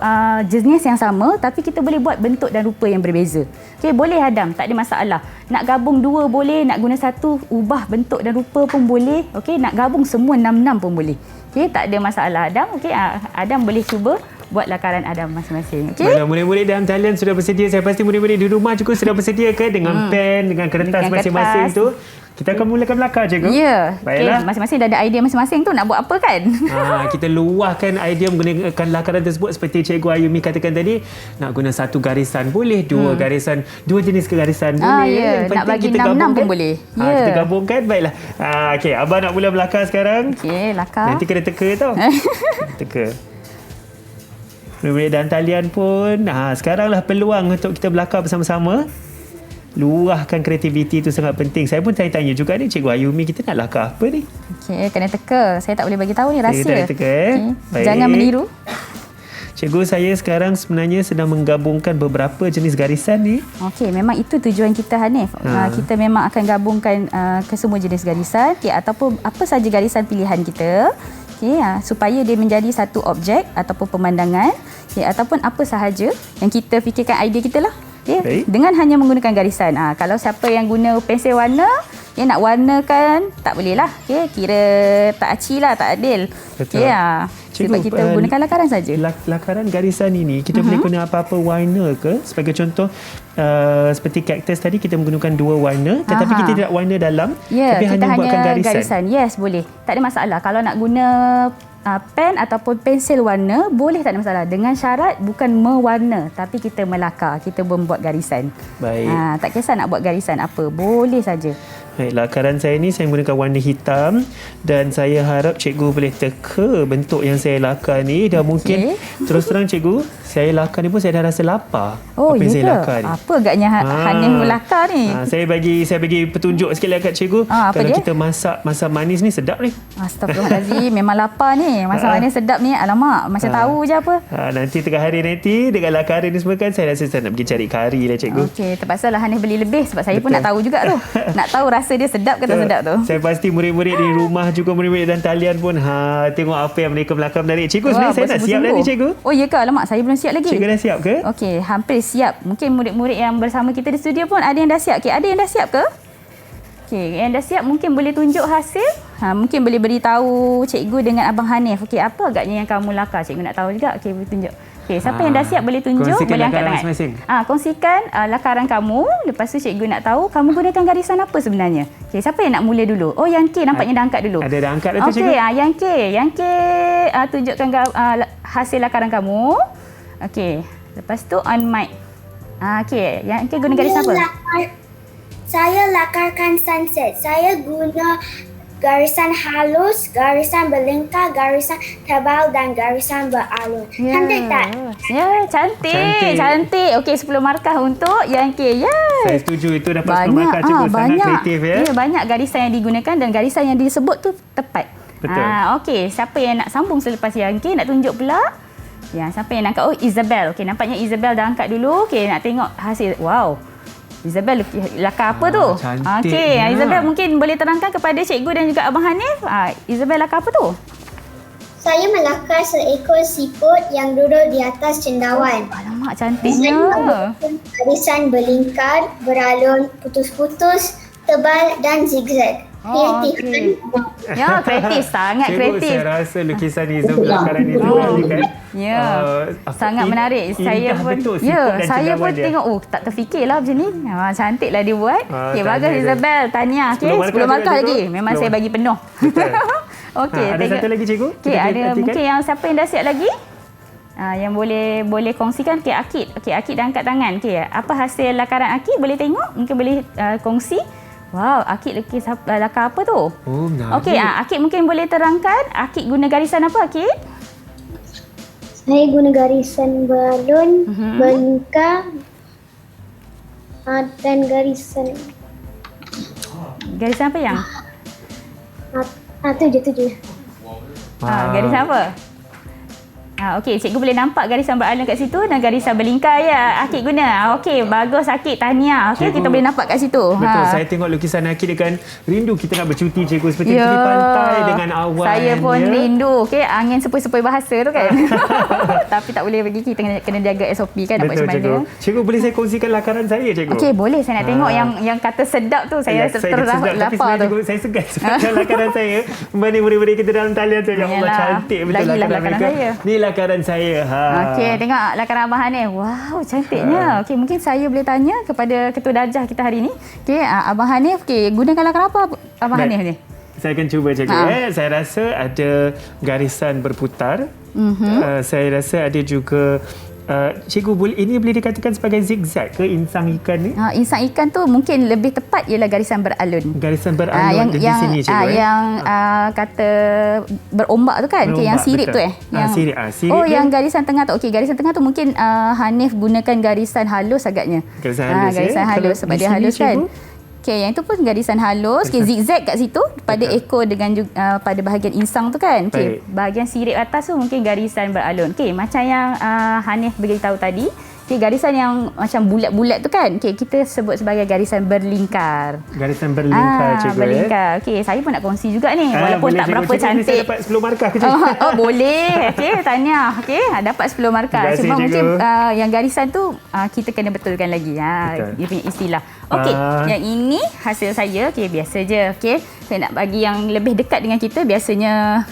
jenis yang sama tapi kita boleh buat bentuk dan rupa yang berbeza. Okey, boleh Adam, tak ada masalah. Nak gabung dua boleh, nak guna satu ubah bentuk dan rupa pun boleh. Okey, nak gabung semua 6-6 pun boleh. Okey, tak ada masalah Adam. Okey, Adam boleh cuba buat lakaran Adam masing-masing. Okey. Baiklah, murid-murid dalam talian sudah bersedia. Saya pasti murid-murid di rumah juga sudah bersedia ke dengan pen, dengan kertas Dengan masing-masing kertas. tu. Kita akan mulakan melakar cikgu. Ya. Baiklah. Okey, masing-masing dah ada idea masing-masing tu nak buat apa kan? Kita luahkan idea menggunakan lakaran tersebut seperti Cikgu Ayumi katakan tadi. Nak guna satu garisan boleh, dua garisan, dua jenis garisan boleh. Ya. Yang Nak penting bagi kita 6-6 gabungkan. pun boleh. Ya. Kita gabungkan. Baiklah. Okey, abang nak mula melakar sekarang. Okey, lakar. Nanti kena teka tau. Teka. Murid-murid dan talian pun sekaranglah peluang untuk kita berlakar bersama-sama. Luahkan kreativiti itu sangat penting. Saya pun tanya-tanya juga ni Cikgu Ayumi, kita nak lakar apa ni? Okey, kena teka. Saya tak boleh bagi tahu ni rahsia. Kita nak teka Okey. Baik. Jangan meniru. Cikgu, saya sekarang sebenarnya sedang menggabungkan beberapa jenis garisan ni. Okey, memang itu tujuan kita Hanif. Kita memang akan gabungkan ke semua jenis garisan, ataupun apa saja garisan pilihan kita. Okey, supaya dia menjadi satu objek ataupun pemandangan, ataupun apa sahaja yang kita fikirkan idea kita lah. Baik. Dengan hanya menggunakan garisan. Kalau siapa yang guna pensel warna, nak warnakan, tak boleh lah. Kira tak aci lah, tak adil. Betul. Sebab kita gunakan lakaran saja. Lakaran garisan ini, kita boleh guna apa-apa warna ke? Sebagai contoh, seperti kaktus tadi, kita menggunakan dua warna. Tetapi kita tidak warna dalam, tapi kita hanya buatkan garisan. Yes, boleh. Tak ada masalah. Kalau nak guna pen ataupun pensel warna, boleh, tak ada masalah. Dengan syarat bukan mewarna, tapi kita melakar, kita membuat garisan. Baik. Tak kisah nak buat garisan apa, boleh saja. Baik, lakaran saya ni saya menggunakan warna hitam dan saya harap cikgu boleh teka bentuk yang saya lakar ni. Dan mungkin terus terang cikgu, saya lakar ni pun saya dah rasa lapar. Oh, apa yang ya saya ke? lakar ni. Apa agaknya Hanif melakar ni? Saya bagi petunjuk sikit lah kat cikgu. Apa Kalau dia? kita masak manis ni sedap ni. Astagfirullahalazim, memang lapar ni. Masak manis sedap ni. Alamak, macam tahu je apa. Nanti tengah hari nanti dengan lakaran ni semua kan, saya rasa saya nak pergi cari kari lah cikgu. Okey, terpaksalah Hanif beli lebih sebab saya pun Betul. nak tahu juga tu. Nak tahu rasa dia sedap ke tak sedap tu. Saya pasti murid-murid di rumah juga, murid-murid dan talian pun tengok apa yang mereka melakar menarik. Cikgu, sebenarnya saya nak siap dah ni cikgu. Oh ya ke? Alamak, saya belum siap lagi. Cikgu dah siap ke? Okey, hampir siap. Mungkin murid-murid yang bersama kita di studio pun ada yang dah siap. Okey, ada yang dah siap ke? Okey, yang dah siap mungkin boleh tunjuk hasil. Mungkin boleh beritahu cikgu dengan Abang Hanif. Okey, apa agaknya yang kamu lakar? Cikgu nak tahu juga. Okey, boleh tunjuk. Okey, siapa yang dah siap boleh tunjuk, kongsikan boleh angkat lakaran tangan. masing-masing. Kongsikan lakaran kamu. Lepas tu cikgu nak tahu kamu gunakan garisan apa sebenarnya. Okey, siapa yang nak mula dulu? Oh, yang K nampaknya dah angkat dulu. Ada dah angkat dah tu cikgu. Okey, yang K tunjukkan hasil lakaran kamu. Okey, lepas tu on mic. Okey, yang K guna garisan apa? Saya lakarkan sunset. Saya guna garisan halus, garisan berlingkar, garisan tebal dan garisan beralun. Cantik tak? Ya, cantik. Okey, 10 markah untuk yang K. Ya. Saya setuju, itu dapat 10 markah cikgu. Sangat kreatif ya. Banyak garisan yang digunakan dan garisan yang disebut tu tepat. Betul. Okey, siapa yang nak sambung selepas yang K, nak tunjuk pula? Ya, siapa yang nak angkat? Oh, Isabel. Okey, nampaknya Isabel dah angkat dulu. Okey, nak tengok hasil. Wow. Isabel lakar apa tu? Cantik. Okey, Isabel mungkin boleh terangkan kepada cikgu dan juga Abang Hanif. Isabel lakar apa tu? Saya melakar seekor siput yang duduk di atas cendawan. Alamak, Saya cantiknya. membuat garisan berlingkar, beralun, putus-putus, tebal dan zigzag. Oh, Kreatif. Ya, kreatif. Sangat Cikgu, kreatif. saya rasa lukisan Nizam, lakaran Nizam tadi kan. Ya, sangat menarik. Saya indah pun, betul siput dan saya pun cendawan dia. tengok, tak terfikirlah macam ni. Cantiklah dia buat. Okey, bagus tahniah, Isabel. Tahniah. Okey, 10 markah 10 markah juga, lagi. cikgu. Memang 10. saya bagi penuh. Betul. Okey, Ada satu lagi cikgu? Okey, Kita ada perhatikan. mungkin yang siapa yang dah siap lagi? Yang boleh kongsikan. Okey, Akid. Okey, Akid dah angkat tangan. Okey, apa hasil lakaran Akid? Boleh tengok? Mungkin boleh kongsi. Wow, Akid lukis lakar apa tu? Oh, menarik. Okey, Akid mungkin boleh terangkan. Akid guna garisan apa, Akid? Saya guna garisan balon, berlingkar dan garisan. Garisan apa yang? Tu je. Garisan apa? Okey, cikgu boleh nampak garisan beralun kat situ dan garisan berlingkar ya. Akid guna. Okey, bagus Akid. Tahniah. Okey, Cikgu, kita boleh nampak kat situ. Betul, saya tengok lukisan Akid dia kan rindu kita nak bercuti cikgu seperti Ya, di pantai dengan awan. Saya pun ya. rindu. Okey, angin sepoi-sepoi bahasa tu kan. Tapi tak boleh pergi, kita kena jaga SOP kan nak buat Betul macam cikgu. mana. Cikgu boleh saya kongsikan lakaran saya cikgu? Okey, boleh. Saya nak tengok yang kata sedap tu. Saya terus lapar tu. Saya segan sebabkan lakaran saya berbanding murid-murid kita dalam talian tu. Ya Allah, Yalah. cantik betul Lagilah lakaran lakaran mereka. saya. Ni lakaran saya. Okey, tengok lakaran Abang Hanif. Wow, cantiknya. Okey, mungkin saya boleh tanya kepada Ketua Darjah kita hari ni. Okey, Abang Hanif, gunakan lakaran apa Abang Baik. Hanif ni? Saya akan cuba cikgu. Saya rasa ada garisan berputar. Saya rasa ada juga cikgu, ini boleh dikatakan sebagai zigzag ke insang ikan ni? Insang ikan tu mungkin lebih tepat ialah garisan beralun. Garisan beralun di sini cikgu. Yang kata berombak tu kan? Okey, yang sirip betul. tu Yang, sirip. Sirip oh, dia, yang garisan tengah tu. Okey, garisan tengah tu mungkin Hanif gunakan garisan halus agaknya. Garisan halus, garisan halus Kalau sebab di dia sini, halus kan. cikgu? Okey, yang itu pun garisan halus. Okey, zigzag kat situ pada ekor dengan pada bahagian insang tu kan. Okey, bahagian sirip atas tu mungkin garisan beralun. Okey, macam yang Hanif beritahu tadi. Okey, garisan yang macam bulat-bulat tu kan. Okey, kita sebut sebagai garisan berlingkar. Garisan berlingkar cikgu. Berlingkar. Okey, saya pun nak kongsi juga ni. Walaupun boleh, tak cikgu. berapa Cikgu, cantik. Saya dapat 10 markah ke cikgu? Boleh. Okey, tahniah. Okey, dapat 10 markah. Terima kasih, Cuma cikgu. mungkin yang garisan tu kita kena betulkan lagi. Dia punya istilah. Okey, yang ini hasil saya. Okey, biasa je. Okey, saya nak bagi yang lebih dekat dengan kita. Biasanya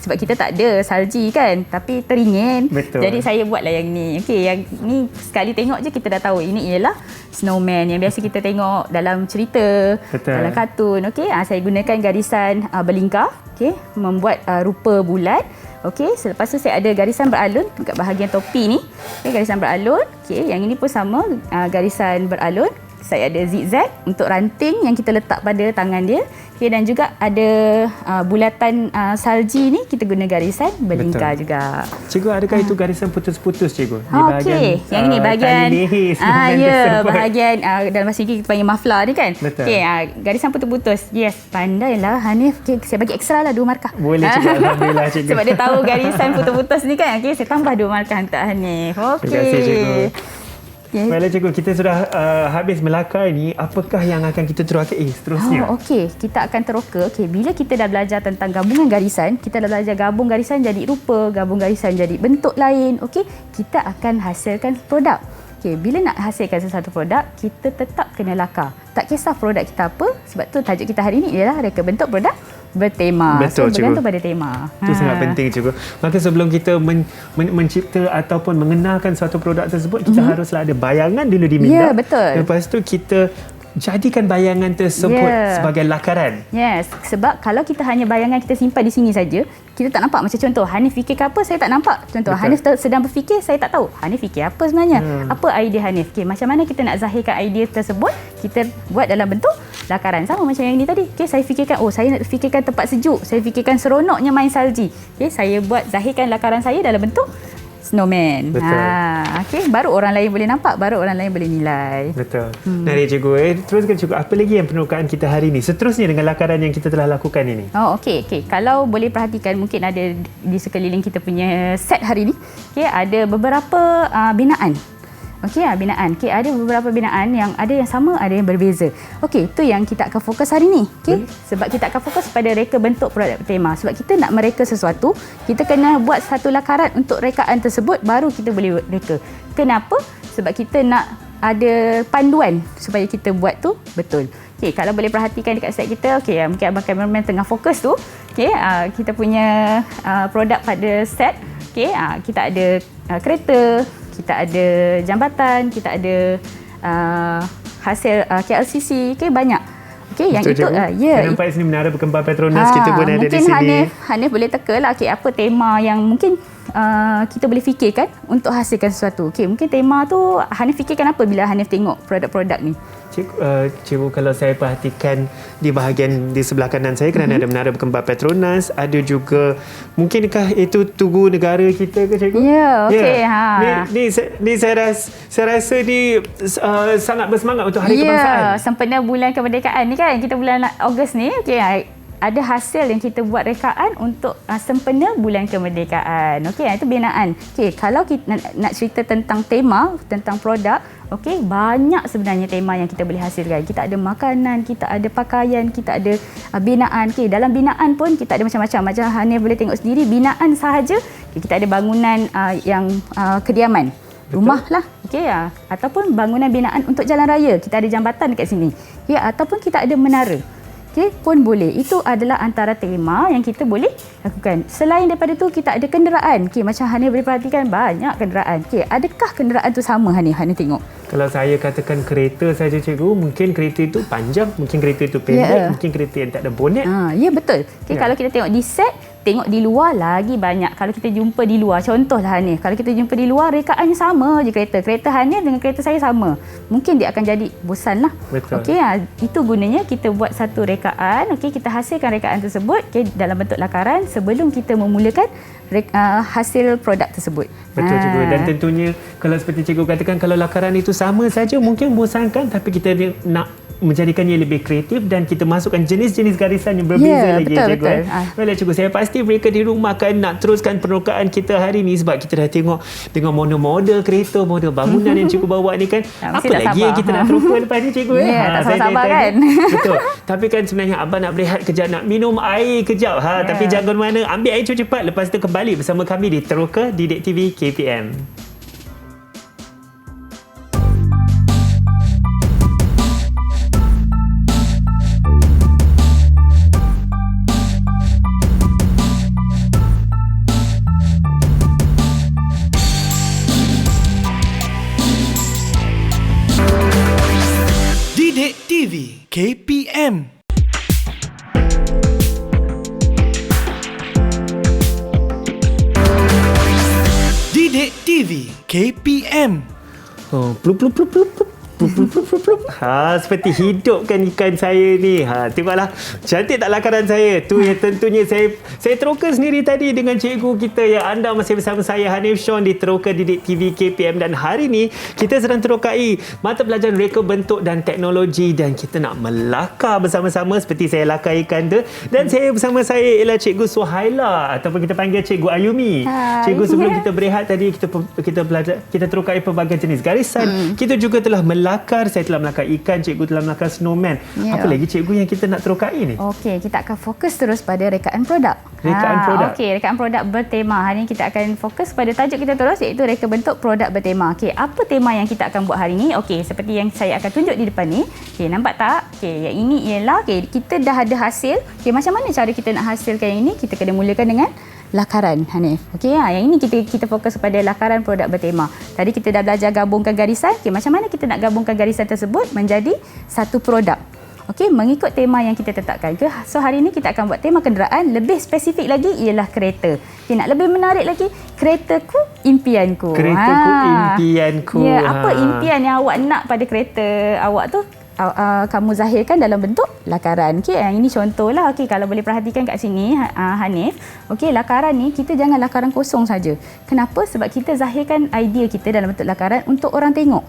sebab kita tak ada salji kan, tapi teringin. Betul. Jadi saya buatlah yang ni. Okey, yang ni sekali tengok je kita dah tahu ini ialah snowman yang biasa kita tengok dalam cerita, Betul. dalam kartun. Okey, saya gunakan garisan berlingkar. Okey, membuat rupa bulat. Okey, selepas tu saya ada garisan beralun dekat bahagian topi ni. Okey, garisan beralun. Okey, yang ini pun sama, garisan beralun. Saya ada zigzag untuk ranting yang kita letak pada tangan dia. Okay, dan juga ada bulatan salji ni kita guna garisan berlingkar juga. Cikgu, adakah itu garisan putus-putus cikgu? Di Okey, yang ini bahagian tali lihis, bahagian dalam bahasa Inggeris kita panggil muffler ni kan. Betul. Okey, garisan putus-putus. Yes, pandailah Hanif. Okay, saya bagi ekstra lah 2 markah. Boleh cikgu, alhamdulillah cikgu. Sebab dia tahu garisan putus-putus ni kan. Okey, saya tambah 2 markah untuk Hanif. Okey. Terima kasih cikgu. Okay. Baiklah cikgu, kita sudah habis melakar ni. Apakah yang akan kita teruskan seterusnya? Okey, kita akan teroka. Okey, bila kita dah belajar tentang gabungan garisan, kita dah belajar gabung garisan jadi rupa, gabung garisan jadi bentuk lain. Okey, kita akan hasilkan produk. Okey, bila nak hasilkan sesuatu produk, kita tetap kena lakar. Tak kisah produk kita apa, sebab tu tajuk kita hari ini ialah reka bentuk produk bertema. Betul, so, bergantung pada tema. Itu sangat penting cikgu. Maka sebelum kita mencipta ataupun mengenalkan suatu produk tersebut, kita haruslah ada bayangan dulu di minda. Ya, betul. Lepas tu kita jadikan bayangan tersebut sebagai lakaran. Yes, sebab kalau kita hanya bayangan kita simpan di sini saja, kita tak nampak. Macam contoh, Hanif fikir apa, saya tak nampak. Contoh, Hanif sedang berfikir, saya tak tahu. Hanif fikir apa sebenarnya? Apa idea Hanif? Okay, macam mana kita nak zahirkan idea tersebut? Kita buat dalam bentuk lakaran. Sama macam yang ini tadi. Okay, saya fikirkan, saya nak fikirkan tempat sejuk. Saya fikirkan seronoknya main salji. Okay, saya buat zahirkan lakaran saya dalam bentuk snowman. Betul. Okay, baru orang lain boleh nampak, baru orang lain boleh nilai. Betul. Dari cikgu, teruskan cikgu, apa lagi yang perlukaan kita hari ini seterusnya dengan lakaran yang kita telah lakukan ini? Oh, okey. Kalau boleh perhatikan, mungkin ada di sekeliling kita punya set hari ini. Okey, ada beberapa binaan. Okey, binaan. Okey, ada beberapa binaan yang ada yang sama, ada yang berbeza. Okey, itu yang kita akan fokus hari ni. Okey, sebab kita akan fokus pada reka bentuk produk bertema. Sebab kita nak mereka sesuatu, kita kena buat satu lakaran untuk rekaan tersebut, baru kita boleh reka. Kenapa? Sebab kita nak ada panduan supaya kita buat tu betul. Okey, kalau boleh perhatikan dekat slide kita, okey, mungkin abang kameraman tengah fokus tu. Okey, kita punya produk pada set. Okey, kita ada kereta, kita ada jambatan, kita ada hasil KLCC, okey, banyak. Okey, yang itu Saya nampak sini Menara Berkembar Petronas kita pun ada di sini. Mungkin Hanif boleh tekalah okey, apa tema yang mungkin kita boleh fikirkan untuk hasilkan sesuatu. Okey, mungkin tema tu Hanif fikirkan apa bila Hanif tengok produk-produk ni? Cikgu, kalau saya perhatikan di bahagian di sebelah kanan saya, kerana ada Menara Berkembar Petronas, ada juga, mungkinkah itu Tugu Negara kita ke, cikgu? Ya, okey. Ni saya rasa ni sangat bersemangat untuk Hari Kebangsaan. Sempena bulan kemerdekaan ni kan, kita bulan Ogos ni, okey, ada hasil yang kita buat rekaan untuk sempena bulan kemerdekaan. Okey, itu binaan. Okey, kalau kita nak cerita tentang tema, tentang produk, okey, banyak sebenarnya tema yang kita boleh hasilkan. Kita ada makanan, kita ada pakaian, kita ada binaan. Okey, dalam binaan pun kita ada macam-macam. Macam Hanif boleh tengok sendiri, binaan sahaja. Okay, kita ada bangunan yang kediaman. Rumah lah, okey, ataupun bangunan binaan untuk jalan raya. Kita ada jambatan dekat sini. Okay, ataupun kita ada menara. Okey, pun boleh. Itu adalah antara tema yang kita boleh lakukan. Selain daripada tu, kita ada kenderaan. Okey, macam Hanif boleh perhatikan, banyak kenderaan. Okey, adakah kenderaan tu sama, Hanif tengok? Kalau saya katakan kereta saja, cikgu, mungkin kereta itu panjang, mungkin kereta itu pendek, mungkin kereta yang tak ada bonet. Ya, betul. Okey, kalau kita tengok di set, tengok di luar lagi banyak. Kalau kita jumpa di luar, contohlah Hanif, kalau kita jumpa di luar, rekaannya sama je kereta. Kereta Hanif dengan kereta saya sama. Mungkin dia akan jadi bosan lah. Betul. Okey, itu gunanya kita buat satu rekaan. Okey, kita hasilkan rekaan tersebut, okey, dalam bentuk lakaran sebelum kita memulakan hasil produk tersebut. Betul, cikgu. Dan tentunya kalau seperti cikgu katakan, kalau lakaran itu sama saja mungkin bosankan, tapi kita nak menjadikannya lebih kreatif dan kita masukkan jenis-jenis garisan yang berbeza lagi, betul, cikgu. Baiklah, cikgu, saya pasti mereka di rumah akan nak teruskan perlokaan kita hari ni, sebab kita dah tengok dengan model-model kereta, model bangunan yang cikgu bawa ni kan. Apa lagi yang kita nak teroka lepas ni, cikgu? Tak sabar-sabar kan? Betul. Tapi kan sebenarnya abang nak berehat kejap, nak minum air kejap. Tapi jangan mana, ambil air cepat, lepas tu kembali bersama kami di Teroka Didik TV KPM. Didik TV KPM. Didik TV KPM. Plup plup plup plup plup. Seperti hidupkan ikan saya ni. Tengoklah, cantik tak lakaran saya. Tu yang tentunya saya teroka sendiri tadi dengan cikgu kita, yang anda masih bersama saya, Hanif Sean, di Teroka Didik TV KPM. Dan hari ni kita sedang terokai mata pelajaran reka bentuk dan teknologi, dan kita nak melakar bersama-sama seperti saya lakar ikan tu. Dan saya bersama saya ialah Cikgu Suhaila, ataupun kita panggil Cikgu Ayumi. Cikgu, sebelum kita berehat tadi, kita terokai pelbagai jenis garisan. Kita juga telah saya telah melakar ikan, cikgu telah melakar snowman. Apa lagi, cikgu, yang kita nak terokai ni? Okey, kita akan fokus terus pada rekaan produk. Okey, rekaan produk bertema. Hari ini kita akan fokus pada tajuk kita terus, iaitu reka bentuk produk bertema. Okey, apa tema yang kita akan buat hari ini? Okey, seperti yang saya akan tunjuk di depan ni. Okey, nampak tak? Okey, yang ini ialah, kita dah ada hasil. Okey, macam mana cara kita nak hasilkan yang ini? Kita kena mulakan dengan lakaran, Hanif. Okey, yang ini kita fokus pada lakaran produk bertema. Tadi kita dah belajar gabungkan garisan. Okey, macam mana kita nak gabungkan garisan tersebut menjadi satu produk? Okey, mengikut tema yang kita tetapkan. So hari ini kita akan buat tema kenderaan. Lebih spesifik lagi ialah kereta. Okey, nak lebih menarik lagi, keretaku impianku. Keretaku impianku. Ya, apa impian yang awak nak pada kereta awak tu? Kamu zahirkan dalam bentuk lakaran. Okey, yang ini contohlah. Okey, kalau boleh perhatikan kat sini, Hanif. Okey, lakaran ni kita jangan lakaran kosong saja. Kenapa? Sebab kita zahirkan idea kita dalam bentuk lakaran untuk orang tengok.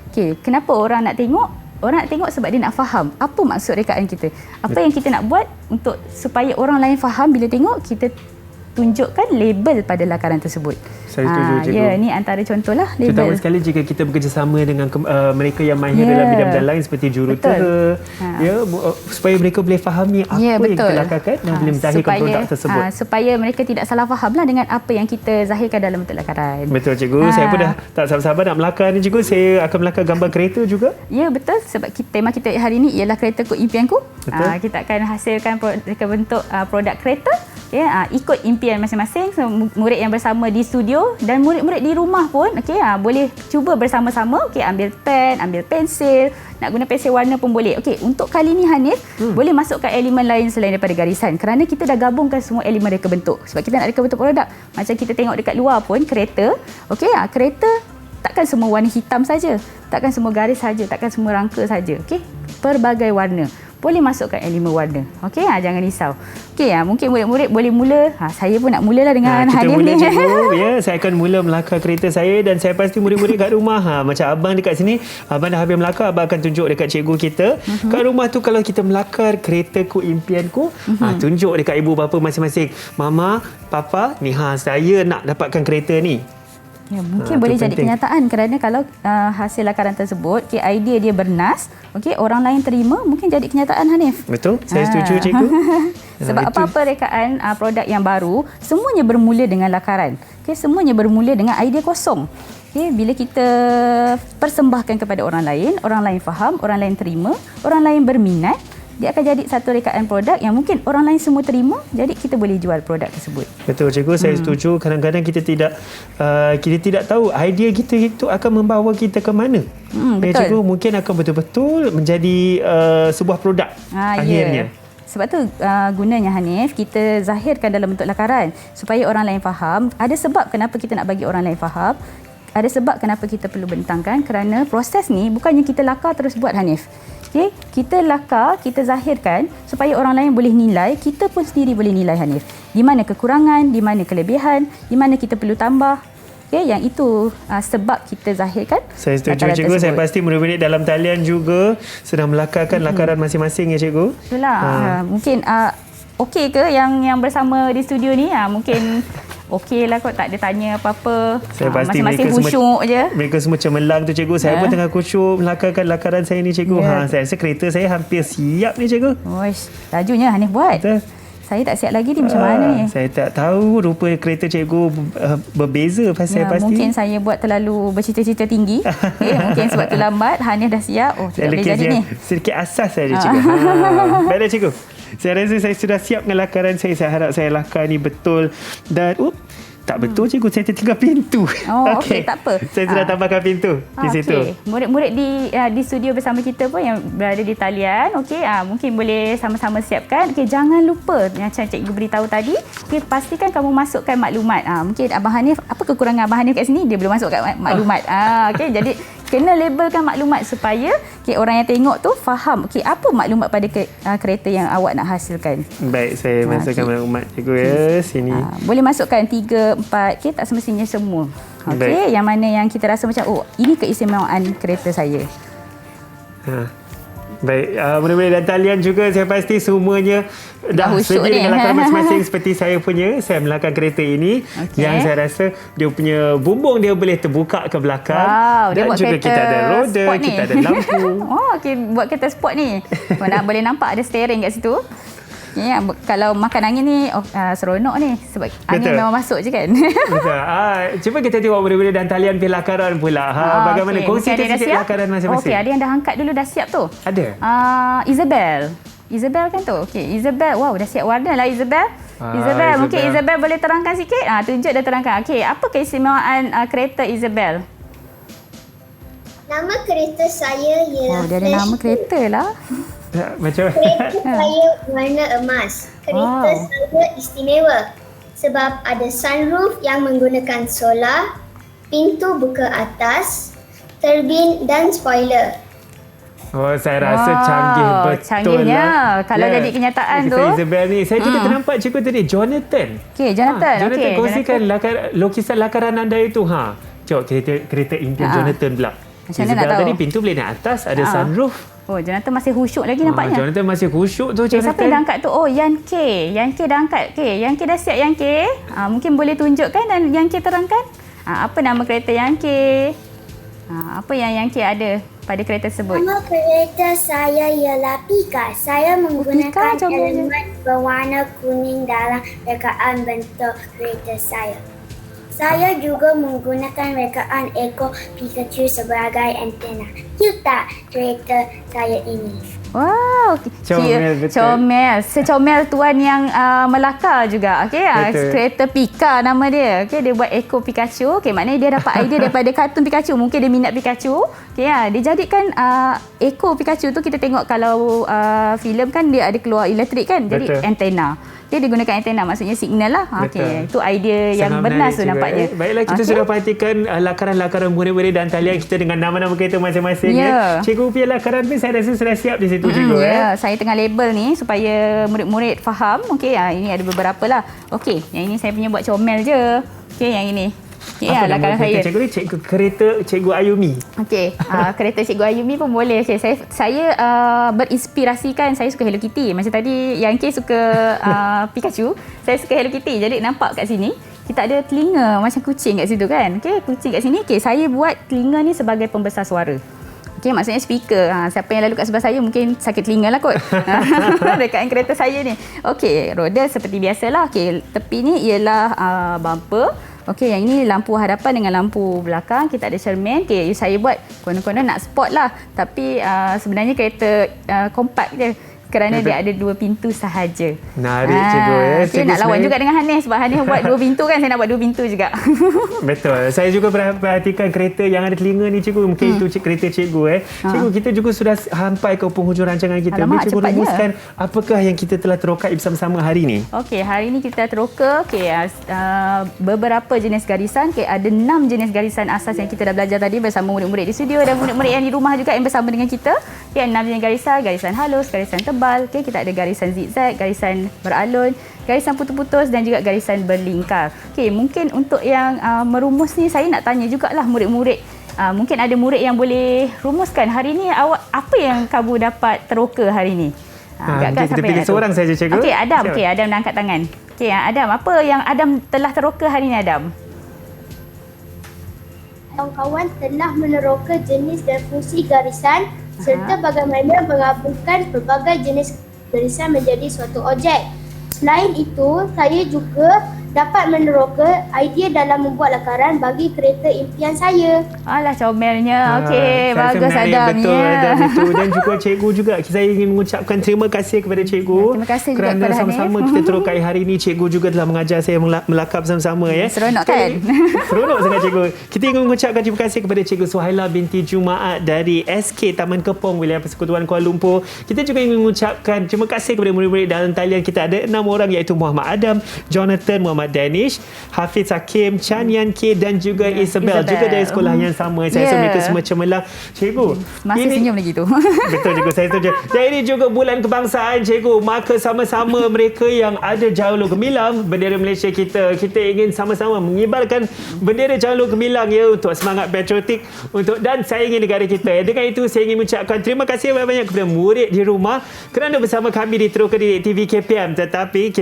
Okey, kenapa orang nak tengok? Orang nak tengok sebab dia nak faham apa maksud rekaan kita. Apa yang kita nak buat untuk supaya orang lain faham bila tengok kita tunjukkan label pada lakaran tersebut. Saya setuju, cikgu. Ya, ni antara contohlah label. Terutama sekali jika kita bekerjasama dengan mereka yang mahir dalam bidang-bidang lain seperti jurutera, supaya mereka boleh fahami apa yang kita lakarkan dan boleh menzahirkan produk tersebut. Supaya mereka tidak salah fahamlah dengan apa yang kita zahirkan dalam bentuk lakaran. Betul, cikgu. Saya pun dah tak sabar-sabar nak melakar ni, cikgu. Saya akan melakar gambar kereta juga. Ya, betul. Sebab tema kita hari ini ialah keretaku impianku. Kita akan hasilkan bentuk produk kereta. Ikut impian masing-masing. So, murid yang bersama di studio dan murid-murid di rumah pun boleh cuba bersama-sama. Ambil pen, ambil pensil, nak guna pensel warna pun boleh. Untuk kali ni Hanif, boleh masukkan elemen lain selain daripada garisan, kerana kita dah gabungkan semua elemen reka bentuk. Sebab kita nak reka bentuk produk. Macam kita tengok dekat luar pun kereta. Kereta takkan semua warna hitam saja, takkan semua garis saja, takkan semua rangka saja. Pelbagai warna. Boleh masukkan elemen warna. Jangan risau. Mungkin murid-murid boleh mula. Saya pun nak mulalah dengan Hanif ni. Saya akan mula melakar kereta saya dan saya pasti murid-murid kat rumah. Macam abang dekat sini, abang dah habis melakar, abang akan tunjuk dekat cikgu kita. Kat rumah tu kalau kita melakar keretaku impianku, tunjuk dekat ibu bapa masing-masing. Mama, papa, ni saya nak dapatkan kereta ni. Mungkin boleh jadi kenyataan, kerana kalau hasil lakaran tersebut, idea dia bernas, orang lain terima, mungkin jadi kenyataan, Hanif. Betul, saya setuju, cikgu. Sebab apa-apa rekaan produk yang baru, semuanya bermula dengan lakaran. Semuanya bermula dengan idea kosong. Bila kita persembahkan kepada orang lain faham, orang lain terima, orang lain berminat, dia akan jadi satu rekaan produk yang mungkin orang lain semua terima, jadi kita boleh jual produk tersebut. Betul, cikgu. Saya setuju. Kadang-kadang kita tidak tahu idea kita itu akan membawa kita ke mana. Betul. Cikgu, mungkin akan betul-betul menjadi sebuah produk akhirnya. Sebab tu gunanya, Hanif, kita zahirkan dalam bentuk lakaran supaya orang lain faham. Ada sebab kenapa kita nak bagi orang lain faham. Ada sebab kenapa kita perlu bentangkan, kerana proses ni bukannya kita lakar terus buat, Hanif. Kita lakar, kita zahirkan supaya orang lain boleh nilai, kita pun sendiri boleh nilai, Hanif. Di mana kekurangan, di mana kelebihan, di mana kita perlu tambah. Yang itu sebab kita zahirkan. Saya setuju, cikgu. Saya pasti murid-murid dalam talian juga sedang melakarkan lakaran masing-masing, ya, cikgu. Itulah. Mungkin okey ke yang bersama di studio ni? Mungkin okey lah kot, tak ada tanya apa-apa. Saya pasti masing-masing khusyuk je. Mereka semua cemerlang tu, cikgu. Saya pun tengah khusyuk melakarkan lakaran saya ni, cikgu. Saya rasa kereta saya hampir siap ni, cikgu. Lajunya Hanif buat. Betul. Saya tak siap lagi ni, macam mana ni? Saya tak tahu, rupa kereta cikgu berbeza. Saya pasti. Mungkin saya buat terlalu bercita-cita tinggi. Mungkin sebab tu lambat. Hanif dah siap. Tak boleh jadi ni. Sedikit asas saja, cikgu. Baiklah, cikgu. Saya rasa saya sudah siap dengan lakaran saya. Saya harap saya lakar ni betul. Dan tak betul, cikgu. Saya tertinggal pintu. Okey, tak apa. Saya sudah tambahkan pintu di situ. Murid-murid di studio bersama kita pun yang berada di talian, mungkin boleh sama-sama siapkan. Jangan lupa macam cikgu beritahu tadi, pastikan kamu masukkan maklumat. Mungkin Abang Hanif, apa kekurangan Abang Hanif kat sini? Dia belum masukkan maklumat. Jadi kena labelkan maklumat supaya orang yang tengok tu faham apa maklumat pada kereta yang awak nak hasilkan. Baik, saya masukkan maklumat, cikgu, ya. Sini. Boleh masukkan 3, 4, tak semestinya semua. Yang mana yang kita rasa macam ini keistimewaan kereta saya. Baik, murid-murid dan talian juga, saya pasti semuanya dah sedia dengan lakaran masing-masing seperti saya punya. Saya melakar kereta ini yang saya rasa dia punya bumbung dia boleh terbuka ke belakang. Dan juga kita ada roda, kita ada lampu. Buat kereta sport ni. Mana boleh nampak ada steering kat situ. Kalau makan angin ni seronok ni, sebab angin memang masuk je kan. Betul. Cuba kita tengok murid-murid dan talian lakaran pula. Bagaimana kongsikan sikit lakaran masing-masing. Ada yang dah angkat dulu, dah siap tu. Ada. Isabel kan tu. Isabel. Wow, dah siap warna lah Isabel. Isabel, mungkin Isabel boleh terangkan sikit. Tunjuk dan terangkan. Apa keistimewaan kereta Isabel? Nama kereta saya ialah dia ada nama kereta lah. Macam kereta saya warna emas. Kereta saya istimewa sebab ada sunroof yang menggunakan solar, pintu buka atas, turbin dan spoiler. Saya rasa canggih betul canggihnya lah. Kalau jadi kenyataan tu. Isabel ni. Saya juga ternampak cikgu tadi, Jonathan. Jonathan. Jonathan, kongsikan lukisan lakaran anda itu. Jom kereta impian Jonathan pula. Macam Isabel mana nak tahu? Tadi pintu boleh naik atas, ada sunroof. Oh, Jonathan masih khusyuk lagi nampaknya. Jonathan masih khusyuk tu, Jonathan. Siapa yang dah angkat tu? Oh, Yan K. Yan K dah angkat. Okay, Yan K dah siap, Yan K. Mungkin boleh tunjukkan dan Yan K terangkan. Apa nama kereta Yan K? Apa yang Yan K ada pada kereta tersebut? Nama kereta saya ialah Pika. Saya menggunakan elemen berwarna kuning dalam rekaan bentuk kereta saya. Saya juga menggunakan rekaan ekor Pikachu sebagai antena. Cute tak kereta saya ini? Wow, Comel, betul. Comel. Secomel tuan yang melakar juga. Okey, kereta Pika nama dia. Okey, dia buat ekor Pikachu. Okey, maknanya dia dapat idea daripada kartun Pikachu. Mungkin dia minat Pikachu. Okey, dia jadikan ekor Pikachu tu, kita tengok kalau filem kan dia ada keluar elektrik kan. Jadi betul. Antena. Dia digunakan antena, maksudnya signal lah. Okey, itu idea yang Sangat bernas tu menarik nampaknya. juga. Baiklah, kita sudah perhatikan lakaran-lakaran murid-murid dan talian kita dengan nama-nama kereta masing-masing. Cikgu punya lakaran pun saya rasa sudah siap di situ, cikgu. Saya tengah label ni supaya murid-murid faham. Okey, ini ada beberapa lah. Okey, yang ini saya punya buat comel je. Okey, yang ini. Apa nama lakaran kereta saya. cikgu ni? Kereta Cikgu Ayumi. Okey, kereta Cikgu Ayumi pun boleh. Okay, saya berinspirasikan, saya suka Hello Kitty. Macam tadi yang K suka Pikachu, saya suka Hello Kitty. Jadi nampak kat sini kita ada telinga macam kucing kat situ kan. Okey, kucing kat sini. Okey, saya buat telinga ni sebagai pembesar suara. Okey, maksudnya speaker. Siapa yang lalu kat sebelah saya mungkin sakit telinga lah kot. Dekat kereta saya ni. Okey, roda seperti biasalah. Okey, tepi ni ialah bumper. Okey, yang ini lampu hadapan dengan lampu belakang. Kita ada cermin. Okey, saya buat konon-konon nak sport lah. Tapi sebenarnya kereta compact je. Kerana dia ada 2 pintu sahaja. Menarik, cikgu. Saya nak lawan juga dengan Hanif. Sebab Hanif buat 2 pintu kan. Saya nak buat 2 pintu juga. Betul. Saya juga perhatikan kereta yang ada telinga ni, cikgu. Mungkin itu kereta cikgu. Cikgu, kita juga sudah sampai ke penghujung rancangan kita. Alamak, cikgu cepatnya. rumuskan apakah yang kita telah terokai bersama-sama hari ni? Okey, hari ini kita teroka beberapa jenis garisan. Okay, ada 6 jenis garisan asas yang kita dah belajar tadi bersama murid-murid di studio dan murid-murid yang di rumah juga yang bersama dengan kita. Okay, 6 jenis garisan. Garisan halus, garisan tebal. Okay, kita ada garisan zigzag, garisan beralun, garisan putus-putus dan juga garisan berlingkar. Okay, mungkin untuk yang merumus ni, saya nak tanya jugalah murid-murid. Mungkin ada murid yang boleh rumuskan hari ni apa yang kamu dapat teroka hari ni? Kita pilih seorang saja, cikgu. Okey, Adam. Okey, Adam dah angkat tangan. Okey, Adam, apa yang Adam telah teroka hari ni, Adam? Kawan-kawan telah meneroka jenis dan fungsi garisan serta bagaimana menggabungkan pelbagai jenis garisan menjadi suatu objek. Selain itu, saya juga dapat meneroka idea dalam membuat lakaran bagi kereta impian saya. Alah, comelnya. Okey, bagus Adam. Betul, Adam itu. Dan juga cikgu juga. Saya ingin mengucapkan terima kasih kepada cikgu. Terima kasih juga kerana kepada sama-sama Hanif. kita terokai hari ini. Cikgu juga telah mengajar saya melakap bersama-sama. Seronok kan? Seronok sangat, cikgu. Kita ingin mengucapkan terima kasih kepada Cikgu Suhaila binti Jumaat dari SK Taman Kepong, Wilayah Persekutuan Kuala Lumpur. Kita juga ingin mengucapkan terima kasih kepada murid-murid dalam talian kita. Ada 6 orang, iaitu Muhammad Adam, Jonathan, Muhammad Danish, Hafiz Hakim, Chan Yan K dan juga Isabel. Juga dari sekolah yang sama. Saya rasa mereka semua cemerlang. Cikgu, masih senyum lagi tu. Betul, cikgu, saya setuju. Dan ini juga bulan kebangsaan, cikgu. Maka sama-sama mereka yang ada jalur gemilang bendera Malaysia kita ingin sama-sama mengibarkan bendera jalur gemilang untuk semangat patriotik dan sayangi negara kita. Dengan itu saya ingin mengucapkan terima kasih banyak-banyak kepada murid di rumah kerana bersama kami di Teroka Didik TV KPM. Tetapi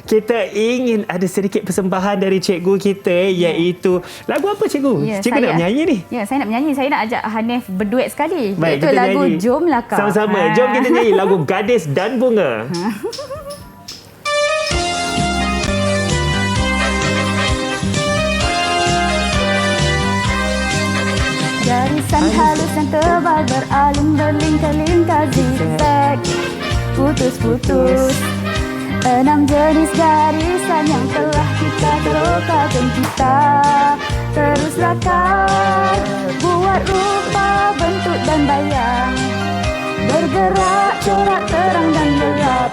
kita ingin ada sedikit persembahan dari cikgu kita, iaitu lagu apa, cikgu? Cikgu nak menyanyi ni? Ya, saya nak menyanyi. Saya nak ajak Hanif berduet sekali. Baik, iaitu lagu nyanyi. Jomlah Kau. Sama-sama. Jom kita nyanyi lagu Gadis dan Bunga. Garisan halus dan tebal beralun berlingkar-lingkar zigzag, putus-putus. 6 jenis garisan yang telah kita terokakan, kita terus lakar, buat rupa, bentuk dan bayang, bergerak corak terang dan gelap.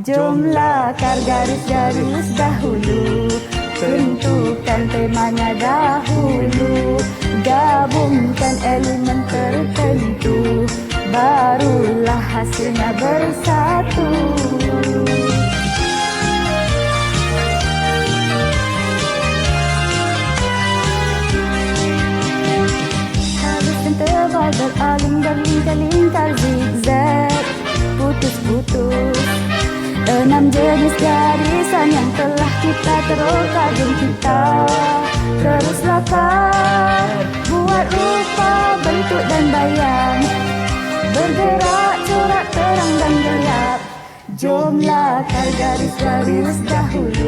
Jom lakar garis-garis dahulu, tentukan temanya dahulu, gabungkan elemen tertentu, barulah hasilnya bersatu. Halus dan tebal beralun berlingkar-lingkar zigzag, garis-garisan yang telah kita teroka dan kita teruslah kan buat rupa, bentuk dan bayang, bergerak corak terang dan gelap. Jomlah garis-garis dahulu.